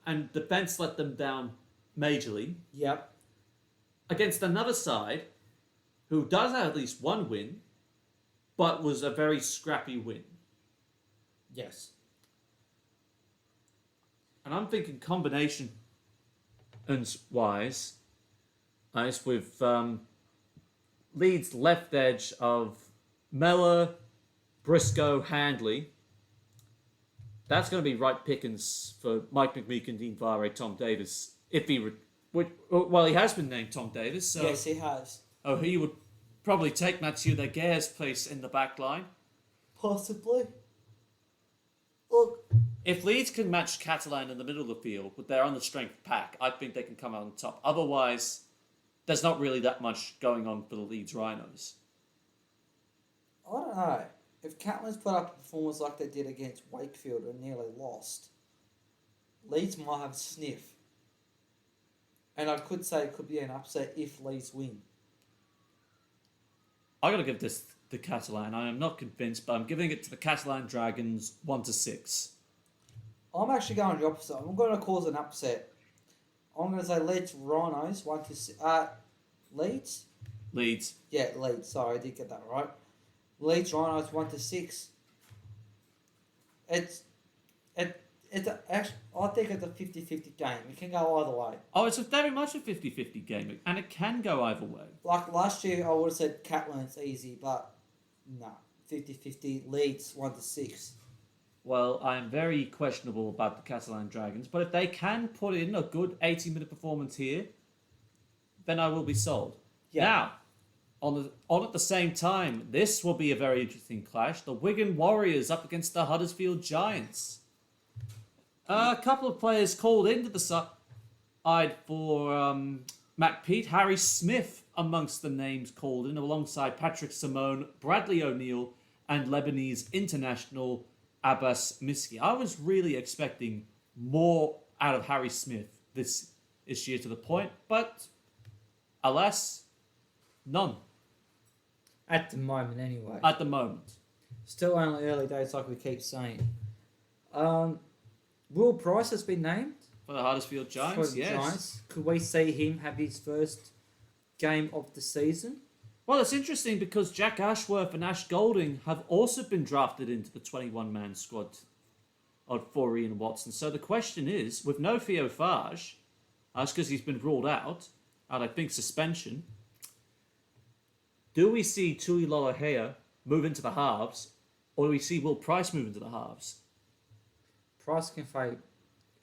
Speaker 1: and defense let them down majorly.
Speaker 2: Yep.
Speaker 1: Against another side, who does have at least one win, but was a very scrappy win.
Speaker 2: Yes.
Speaker 1: And I'm thinking combination wise, with Leeds left edge of Mellor, Briscoe, Handley. That's going to be right pickings for Mike McMeekin, Dean Vare, Tom Davis. If he he has been named Tom Davis. So,
Speaker 2: yes, he has.
Speaker 1: Oh, he would probably take Mathieu Laguerre's place in the back line.
Speaker 2: Possibly. Look,
Speaker 1: if Leeds can match Catalan in the middle of the field with their understrength pack, I think they can come out on top. Otherwise, there's not really that much going on for the Leeds Rhinos.
Speaker 2: I don't know. If Catalan's put up a performance like they did against Wakefield and nearly lost, Leeds might have a sniff. And I could say it could be an upset if Leeds win.
Speaker 1: I got to give this to Catalan. I am not convinced, but I'm giving it to the Catalan Dragons 1-6.
Speaker 2: I'm actually going the opposite. I'm going to cause an upset. I'm going to say Leeds Rhinos 1-6. Leeds?
Speaker 1: Leeds.
Speaker 2: Yeah, Leeds. Sorry, I did get that right. Leeds Rhinos 1-6. I think it's a 50-50 game. It can go either way.
Speaker 1: Oh, it's very much a 50-50 game, and it can go either way.
Speaker 2: Like last year, I would have said Catalan's easy, but no. 50-50, Leeds 1-6.
Speaker 1: Well, I am very questionable about the Catalan Dragons, but if they can put in a good 80-minute performance here, then I will be sold.
Speaker 2: Yeah.
Speaker 1: Now, on at the same time, this will be a very interesting clash. The Wigan Warriors up against the Huddersfield Giants. A couple of players called into the side for Matt Pete. Harry Smith amongst the names called in, alongside Patrick Simone, Bradley O'Neill, and Lebanese international Abbas Miski. I was really expecting more out of Harry Smith this year to the point, but alas, none.
Speaker 2: At the moment, anyway.
Speaker 1: At the moment.
Speaker 2: Still only early days, like we keep saying. Will Price has been named
Speaker 1: For the Huddersfield Giants,
Speaker 2: for the
Speaker 1: yes.
Speaker 2: Giants. Could we see him have his first game of the season?
Speaker 1: Well, it's interesting because Jack Ashworth and Ash Golding have also been drafted into the 21-man squad for Ian Watson. So the question is, with no Theo Farge, that's because he's been ruled out, and I think suspension, do we see Tui Lolohea move into the halves, or do we see Will Price move into the halves?
Speaker 2: Price can fight.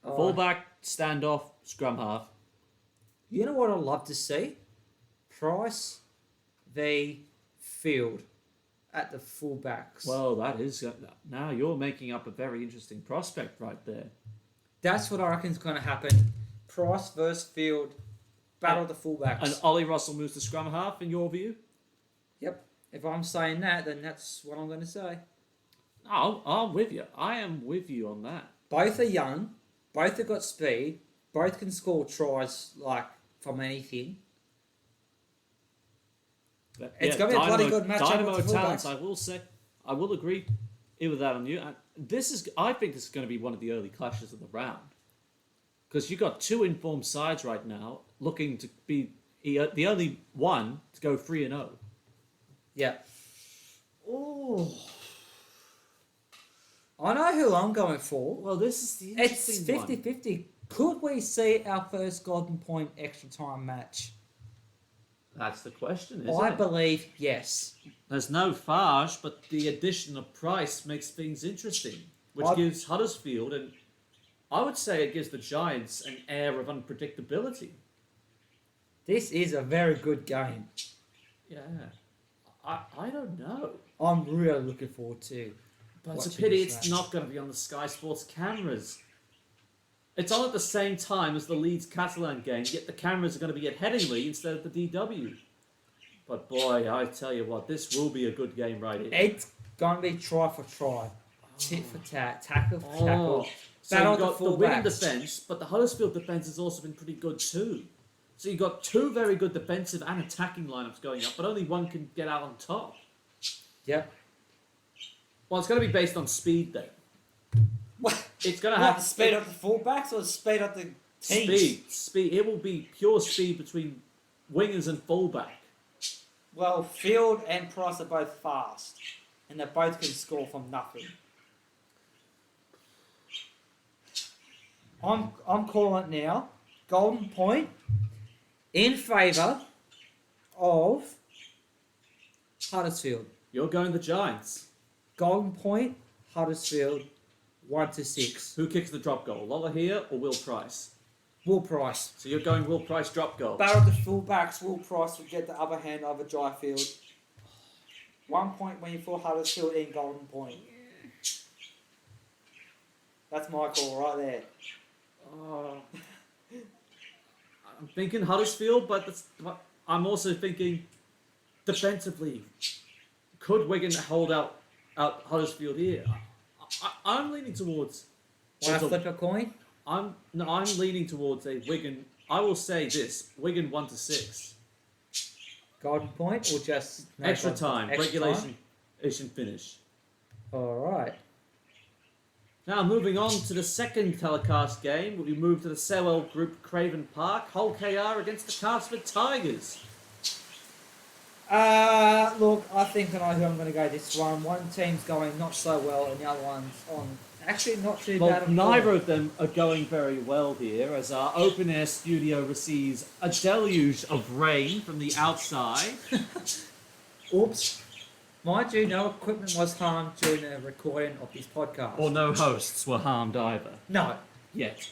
Speaker 1: Fullback, standoff, scrum half.
Speaker 2: You know what I'd love to see? Price v. Field. at the fullbacks.
Speaker 1: Well, that is now you're making up a very interesting prospect right there.
Speaker 2: That's what I reckon is going to happen. Price versus Field, battle of the fullbacks.
Speaker 1: And Ollie Russell moves to scrum half, in your view?
Speaker 2: Yep. If I'm saying that, then that's what I'm going to say.
Speaker 1: I'm with you. I am with you on that.
Speaker 2: Both are young. Both have got speed. Both can score tries from anything.
Speaker 1: But,
Speaker 2: it's going to be a bloody good matchup.
Speaker 1: Dynamo talents, I will say. I will agree with that on you. I think this is going to be one of the early clashes of the round. Because you've got two informed sides right now looking to be the only one to go 3-0.
Speaker 2: Yeah. Oh. I know who I'm going for.
Speaker 1: Well, this is the interesting one.
Speaker 2: It's 50-50. Could we see our first Golden Point extra time match?
Speaker 1: That's the question, isn't it?
Speaker 2: I believe yes.
Speaker 1: There's no Farge, but the addition of Price makes things interesting, which gives Huddersfield, and I would say it gives the Giants an air of unpredictability.
Speaker 2: This is a very good game.
Speaker 1: Yeah. I don't know.
Speaker 2: I'm really looking forward to.
Speaker 1: But it's a pity it's not going to be on the Sky Sports cameras. It's on at the same time as the Leeds Catalan game, yet the cameras are going to be at Headingley instead of the DW. But boy, I tell you what, this will be a good game right here.
Speaker 2: It's going to be try for try. Tit for tat, tackle for tackle.
Speaker 1: So you've got the Wigan defence, but the Huddersfield defence has also been pretty good too. So you've got two very good defensive and attacking lineups going up, but only one can get out on top.
Speaker 2: Yep.
Speaker 1: Well, it's going to be based on speed then.
Speaker 2: What?
Speaker 1: It's going to have
Speaker 2: speed up the fullbacks or speed up the teams?
Speaker 1: Speed. It will be pure speed between wingers and fullback.
Speaker 2: Well, Field and Price are both fast, and they both can score from nothing. I'm calling it now. Golden Point in favour of Huddersfield.
Speaker 1: You're going the Giants.
Speaker 2: Golden Point, Huddersfield, 1-6.
Speaker 1: Who kicks the drop goal, Lola here or Will Price?
Speaker 2: Will Price.
Speaker 1: So you're going Will Price drop goal.
Speaker 2: Battle of the fullbacks, Will Price will get the upper hand over Dryfield. 1 point win for Huddersfield in Golden Point. That's my call right there.
Speaker 1: I'm thinking Huddersfield, but I'm also thinking defensively. Could Wigan hold out Huddersfield here? I'm leaning towards.
Speaker 2: Want to flip a coin?
Speaker 1: I'm leaning towards a Wigan. I will say this: Wigan 1-6.
Speaker 2: Golden Point or just
Speaker 1: extra time, regulation finish.
Speaker 2: All right.
Speaker 1: Now moving on to the second telecast game, we move to the Sewell Group Craven Park. Hull KR against the Casper Tigers.
Speaker 2: Look, I think I know who I'm going to go this one. One team's going not so well, and the other one's on actually not too bad.
Speaker 1: Well, neither of them are going very well here, as our open air studio receives a deluge of rain from the outside.
Speaker 2: Oops. Mind you, no equipment was harmed during the recording of this podcast.
Speaker 1: Or no hosts were harmed either.
Speaker 2: No.
Speaker 1: Yet.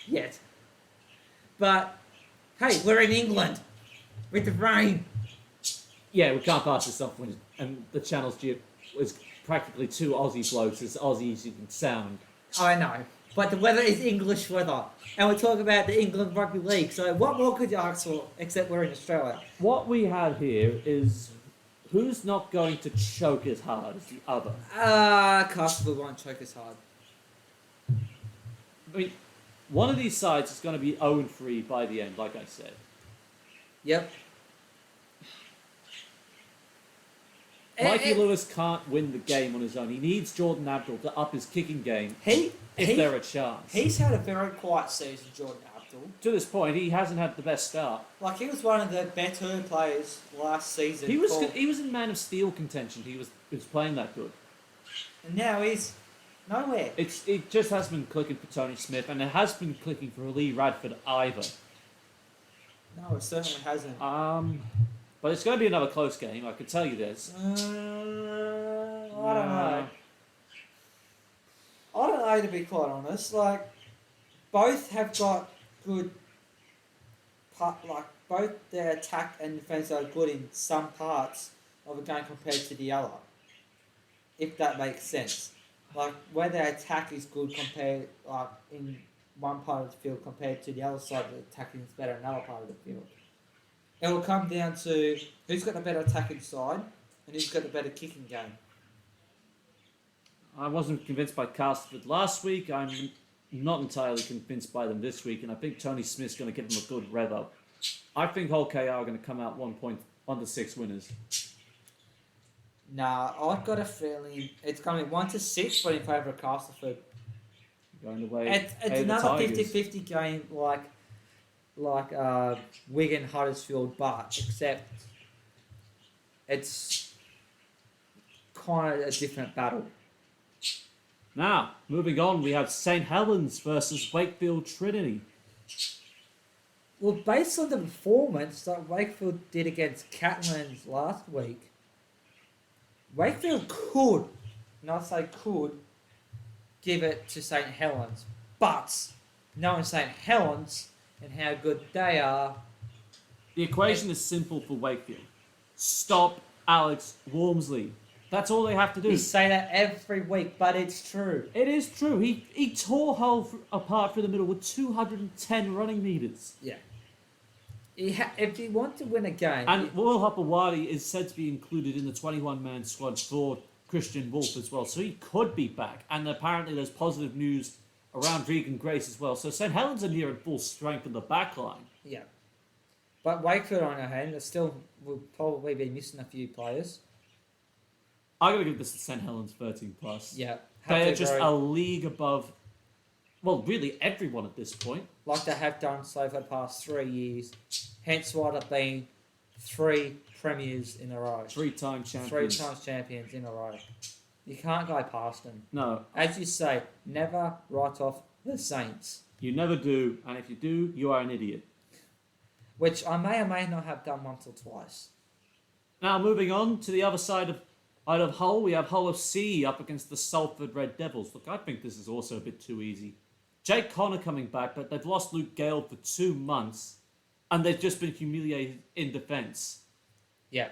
Speaker 2: Yet. But, hey, we're in England. With the rain.
Speaker 1: Yeah, we can't pass this off and the channel's was practically two Aussie blokes, as Aussie as you can sound.
Speaker 2: I know. But the weather is English weather. And we're talking about the England Rugby League. So what more could you ask for, except we're in Australia?
Speaker 1: What we have here is who's not going to choke as hard as the other?
Speaker 2: Casper won't choke as hard.
Speaker 1: I mean, one of these sides is going to be 0-3 by the end, like I said.
Speaker 2: Yep.
Speaker 1: Mikey Lewis can't win the game on his own. He needs Jordan Abdul to up his kicking game if they're a chance.
Speaker 2: He's had a very quiet season, Jordan Abdul.
Speaker 1: To this point, he hasn't had the best start.
Speaker 2: Like, he was one of the better players last season.
Speaker 1: He was in Man of Steel contention. He was playing that good.
Speaker 2: And now he's nowhere.
Speaker 1: It just has been clicking for Tony Smith, and it has been clicking for Lee Radford either.
Speaker 2: No, it certainly hasn't.
Speaker 1: But it's going to be another close game, I can tell you this.
Speaker 2: I don't know. I don't know, to be quite honest. Like, both have got good... both their attack and defence are good in some parts. of a game compared to the other. If that makes sense. Like, where their attack is good compared, like, in one part of the field compared to the other side, the attacking is better in another part of the field. It will come down to who's got the better attacking side and who's got the better kicking game.
Speaker 1: I wasn't convinced by Casper last week. I'm not entirely convinced by them this week, and I think Tony Smith's going to give them a good rev up. I think Hull KR are going to come out 1 point under 6 winners.
Speaker 2: Nah, I've got a feeling it's coming 1-6, but in favour of Castleford.
Speaker 1: Going away.
Speaker 2: It's another 50-50 game like Wigan Huddersfield, but except it's kind of a different battle.
Speaker 1: Now, moving on, we have St. Helens versus Wakefield Trinity.
Speaker 2: Well, based on the performance that Wakefield did against Catlins last week, Wakefield could, and I say could, give it to St. Helens. But, knowing St. Helens and how good they are...
Speaker 1: The equation is simple for Wakefield. Stop Alex Walmsley. That's all they have to do.
Speaker 2: We say that every week, but it's true.
Speaker 1: It is true. He tore Hull apart through the middle with 210 running metres.
Speaker 2: Yeah. If you want to win a game...
Speaker 1: And Will Hopewadi is said to be included in the 21-man squad for Christian Wolf as well, so he could be back. And apparently there's positive news around Regan Grace as well. So St. Helens are near at full strength in the back line.
Speaker 2: Yeah. But Wakefield, on the other hand, will probably be missing a few players.
Speaker 1: I'm going to give this to St. Helens 13+.
Speaker 2: Yeah.
Speaker 1: They are just a league above, well, really everyone at this point.
Speaker 2: Like they have done so for the past 3 years. Hence why they've been 3 premiers in a row.
Speaker 1: 3-time champions.
Speaker 2: 3 times champions in a row. You can't go past them.
Speaker 1: No.
Speaker 2: As you say, never write off the Saints.
Speaker 1: You never do, and if you do, you are an idiot.
Speaker 2: Which I may or may not have done once or twice.
Speaker 1: Now, moving on to the other side of Hull, we have Hull FC up against the Salford Red Devils. Look, I think this is also a bit too easy. Jake Connor coming back, but they've lost Luke Gale for 2 months, and they've just been humiliated in defence.
Speaker 2: Yeah.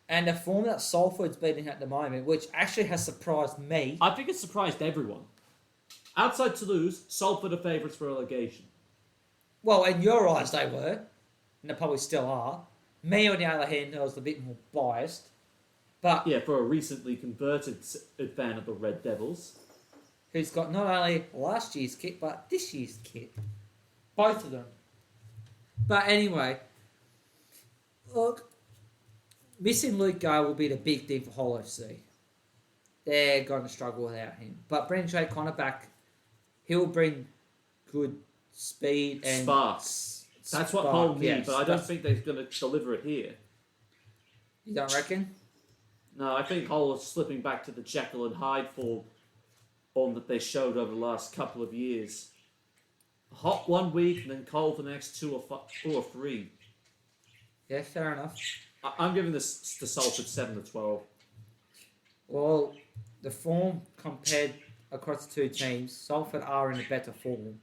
Speaker 2: And the form that Salford's beating at the moment, which actually has surprised me.
Speaker 1: I think it's surprised everyone. Outside Toulouse, Salford are favourites for relegation.
Speaker 2: Well, in your eyes they were, and they probably still are. Me, on the other hand, I was a bit more biased. But
Speaker 1: yeah, for a recently converted fan of the Red Devils.
Speaker 2: Who's got not only last year's kit, but this year's kit. Both of them. But anyway, look, missing Luke Gale will be the big thing for Hull FC. They're going to struggle without him. But bring Jake Connor back, he'll bring good speed and...
Speaker 1: Sparks. That's what Hull need,
Speaker 2: yes,
Speaker 1: but I don't think they're going to deliver it here.
Speaker 2: You don't reckon?
Speaker 1: No, I think Hull is slipping back to the Jekyll and Hyde form that they showed over the last couple of years. Hot 1 week and then cold the next 2 or 3.
Speaker 2: Yeah, fair enough.
Speaker 1: I'm giving this to Salford 7-12.
Speaker 2: Well, the form compared across the 2 teams, Salford are in a better form.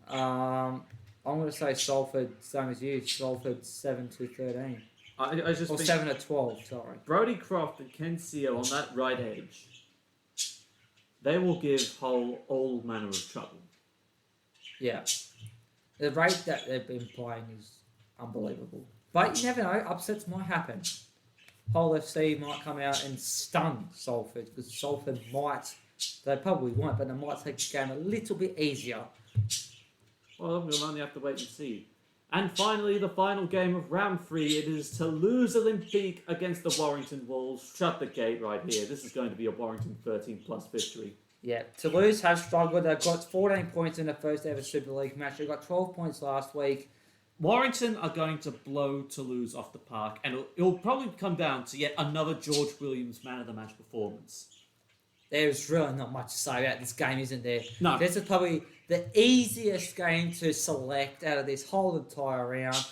Speaker 2: I'm going to say Salford, same as you, Salford 7-13.
Speaker 1: I just
Speaker 2: or
Speaker 1: think
Speaker 2: 7-12, sorry.
Speaker 1: Brodie Croft and Ken Seo on that right edge, they will give Hull all manner of trouble.
Speaker 2: Yeah. The rate that they've been playing is unbelievable. But you never know, upsets might happen. Hull FC might come out and stun Salford, because Salford might, they probably won't, but they might take the game a little bit easier.
Speaker 1: Well, we'll only have to wait and see. And finally, the final game of round 3, it is Toulouse Olympique against the Warrington Wolves. Shut the gate right here. This is going to be a Warrington 13+ victory.
Speaker 2: Yeah, Toulouse have struggled. They've got 14 points in the first ever Super League match. They got 12 points last week.
Speaker 1: Warrington are going to blow Toulouse off the park, and it'll probably come down to yet another George Williams man of the match performance.
Speaker 2: There's really not much to say about this game, isn't there?
Speaker 1: No.
Speaker 2: This is probably the easiest game to select out of this whole entire round.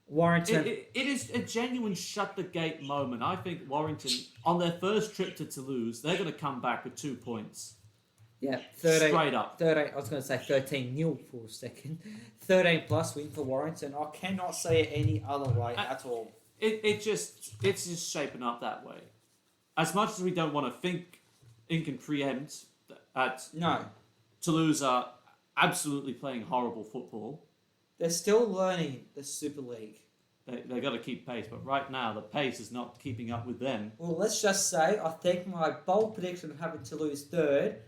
Speaker 2: Warrington...
Speaker 1: It is a genuine shut-the-gate moment. I think Warrington, on their first trip to Toulouse, they're going to come back with 2 points.
Speaker 2: Yeah, 13,
Speaker 1: straight up.
Speaker 2: 13, I was going to say 13-0 for a second. 13+ win for Warrington. I cannot see it any other way at all.
Speaker 1: it's just shaping up that way. As much as we don't want to think and preempt that
Speaker 2: No.
Speaker 1: Toulouse are absolutely playing horrible football.
Speaker 2: They're still learning the Super League.
Speaker 1: They got to keep pace, but right now the pace is not keeping up with them.
Speaker 2: Well, let's just say I think my bold prediction of having Toulouse third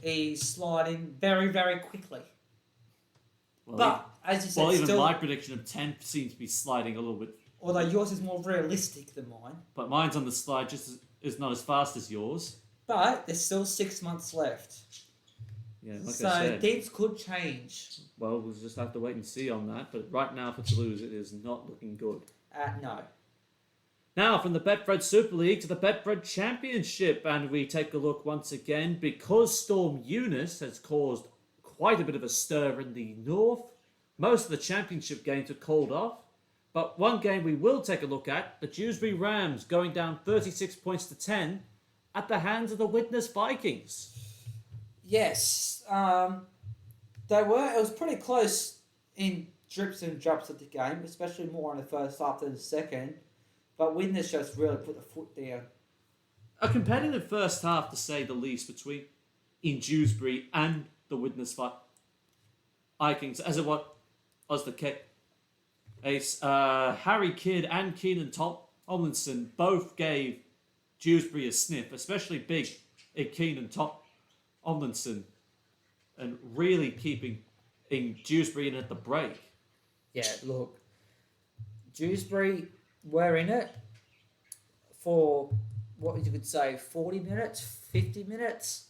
Speaker 2: is sliding very, very quickly.
Speaker 1: Well,
Speaker 2: But, as you said,
Speaker 1: even
Speaker 2: still,
Speaker 1: my prediction of 10 seems to be sliding a little bit.
Speaker 2: although yours is more realistic than mine.
Speaker 1: But mine's on the slide is not as fast as yours.
Speaker 2: But there's still 6 months left.
Speaker 1: Yeah, like
Speaker 2: So
Speaker 1: I said.
Speaker 2: things could change.
Speaker 1: Well, we'll just have to wait and see on that. But right now for Toulouse, it is not looking good.
Speaker 2: No.
Speaker 1: Now, from the Betfred Super League to the Betfred Championship, and we take a look once again because Storm Eunice has caused quite a bit of a stir in the north. Most of the championship games are called off, but one game we will take a look at, the Dewsbury Rams going down 36 points to 10 at the hands of the Widnes Vikings.
Speaker 2: Yes. They were. It was pretty close in drips and drops of the game, especially more in the first half than the second. But Widnes just really put the foot down.
Speaker 1: A competitive first half, to say the least, in Dewsbury and the Widnes Vikings, as it was the case. Harry Kidd and Keenan Tomlinson both gave Dewsbury a sniff, especially big Keenan Tomlinson, and really keeping in Dewsbury in at the break.
Speaker 2: Yeah, look, Dewsbury were in it for, what you could say, 40 minutes, 50 minutes?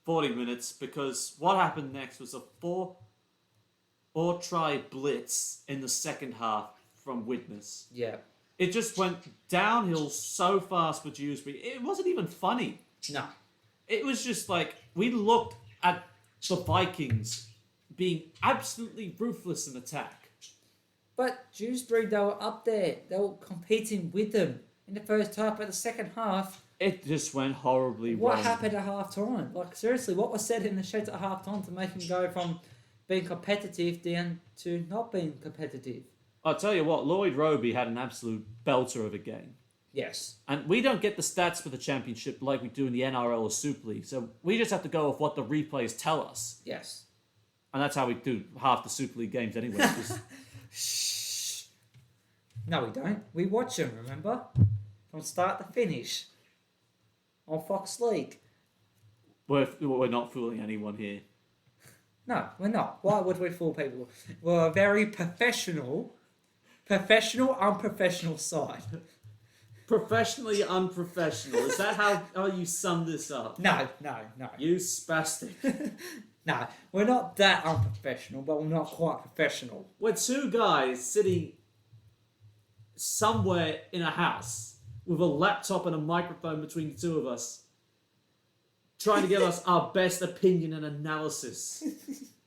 Speaker 1: 40 minutes, because what happened next was a four-try blitz in the second half from Widnes.
Speaker 2: Yeah.
Speaker 1: It just went downhill so fast for Dewsbury. It wasn't even funny.
Speaker 2: No.
Speaker 1: It was just like, we looked at the Vikings being absolutely ruthless in attack.
Speaker 2: But Dewsbury, they were up there. They were competing with them in the first half. But the second half,
Speaker 1: It just went horribly
Speaker 2: what
Speaker 1: wrong.
Speaker 2: happened at half time? Like, seriously, what was said in the sheds at half time to make him go from being competitive down to not being competitive?
Speaker 1: I'll tell you what, Lloyd Roby had an absolute belter of a game.
Speaker 2: Yes.
Speaker 1: And we don't get the stats for the championship like we do in the NRL or Super League. So we just have to go with what the replays tell us.
Speaker 2: Yes.
Speaker 1: And that's how we do half the Super League games anyway. 'Cause
Speaker 2: Shh. No, we don't. We watch them, remember? From start to finish. On Fox League.
Speaker 1: we're not fooling anyone here.
Speaker 2: No, we're not. Why would we fool people? We're a very professional, unprofessional side.
Speaker 1: Professionally unprofessional. Is that how you sum this up?
Speaker 2: No.
Speaker 1: You spastic.
Speaker 2: No, we're not that unprofessional, but we're not quite professional.
Speaker 1: We're two guys sitting somewhere in a house with a laptop and a microphone between the two of us, trying to give us our best opinion and analysis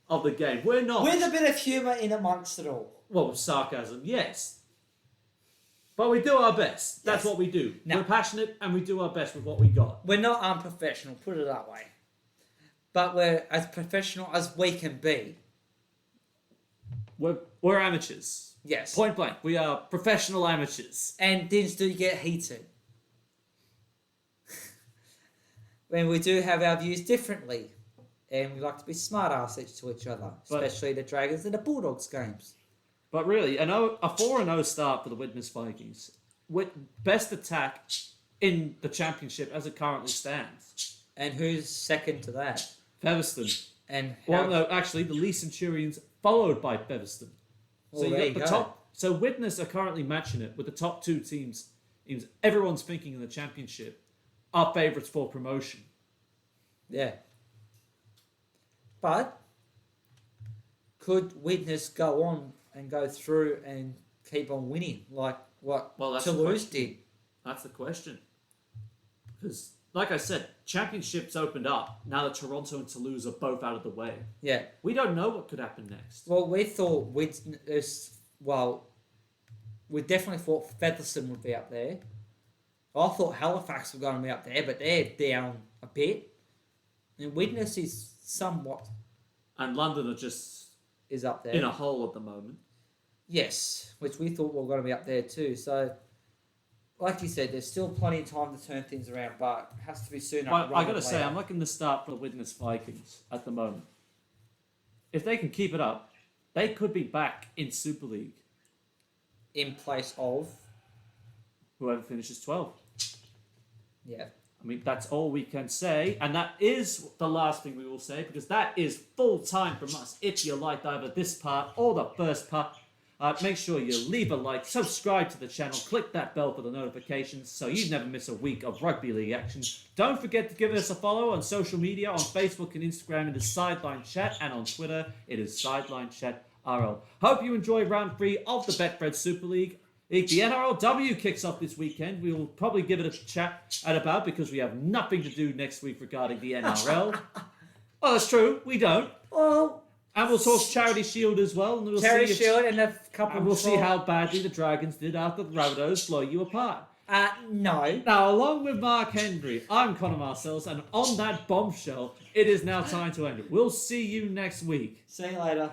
Speaker 1: of the game. We're not.
Speaker 2: With a bit of humour in amongst it all.
Speaker 1: Well, sarcasm, yes. But we do our best. That's
Speaker 2: Yes.
Speaker 1: what we do.
Speaker 2: No.
Speaker 1: We're passionate and we do our best with what we got.
Speaker 2: We're not unprofessional, put it that way. But we're as professional as we can be.
Speaker 1: We're amateurs.
Speaker 2: Yes.
Speaker 1: Point blank. We are professional amateurs.
Speaker 2: And things do get heated. When we do have our views differently. And we like to be smart asses to each other. Especially the Dragons and the Bulldogs games.
Speaker 1: But really, a 4-0 start for the Widnes Vikings. With best attack in the championship as it currently stands.
Speaker 2: And who's second to that?
Speaker 1: Featherstone.
Speaker 2: And
Speaker 1: Well, no, actually, the Leeds Centurions followed by Featherstone.
Speaker 2: Well, there you go.
Speaker 1: So Widnes are currently matching it with the top two teams. Everyone's thinking in the championship are favourites for promotion.
Speaker 2: Yeah. But could Widnes go on and go through and keep on winning like what
Speaker 1: That's
Speaker 2: Toulouse did?
Speaker 1: That's the question. Because, like I said, championships opened up now that Toronto and Toulouse are both out of the way.
Speaker 2: Yeah.
Speaker 1: We don't know what could happen next.
Speaker 2: Well, we thought we definitely thought Featherstone would be up there. I thought Halifax were going to be up there, but they're down a bit. And Widnes is somewhat
Speaker 1: And London are just
Speaker 2: is up there.
Speaker 1: in a hole at the moment.
Speaker 2: Yes, which we thought were going to be up there too. So like you said, there's still plenty of time to turn things around, but it has to be sooner.
Speaker 1: But I
Speaker 2: rather
Speaker 1: got to
Speaker 2: than
Speaker 1: say,
Speaker 2: later.
Speaker 1: I'm liking the start for the Widnes Vikings at the moment. If they can keep it up, they could be back in Super League.
Speaker 2: In place of,
Speaker 1: Whoever finishes 12.
Speaker 2: yeah.
Speaker 1: I mean, that's all we can say. And that is the last thing we will say, because that is full time from us. If you liked either this part or the first part, make sure you leave a like, subscribe to the channel, click that bell for the notifications so you never miss a week of rugby league action. Don't forget to give us a follow on social media. On Facebook and Instagram, it is Sideline Chat, and on Twitter, it is Sideline Chat RL. Hope you enjoy round 3 of the Betfred Super League. If the NRLW kicks off this weekend, we will probably give it a chat at about, because we have nothing to do next week regarding the NRL. Oh, that's true. We don't.
Speaker 2: Well,
Speaker 1: And we'll talk Charity Shield as well. And we'll
Speaker 2: Charity
Speaker 1: see if,
Speaker 2: Shield and a couple.
Speaker 1: and we'll see how badly the Dragons did after the Rabbitohs blow you apart.
Speaker 2: No.
Speaker 1: Now, along with Mark Hendry, I'm Connor Marcells, and on that bombshell, it is now time to end it. We'll see you next week.
Speaker 2: See you later.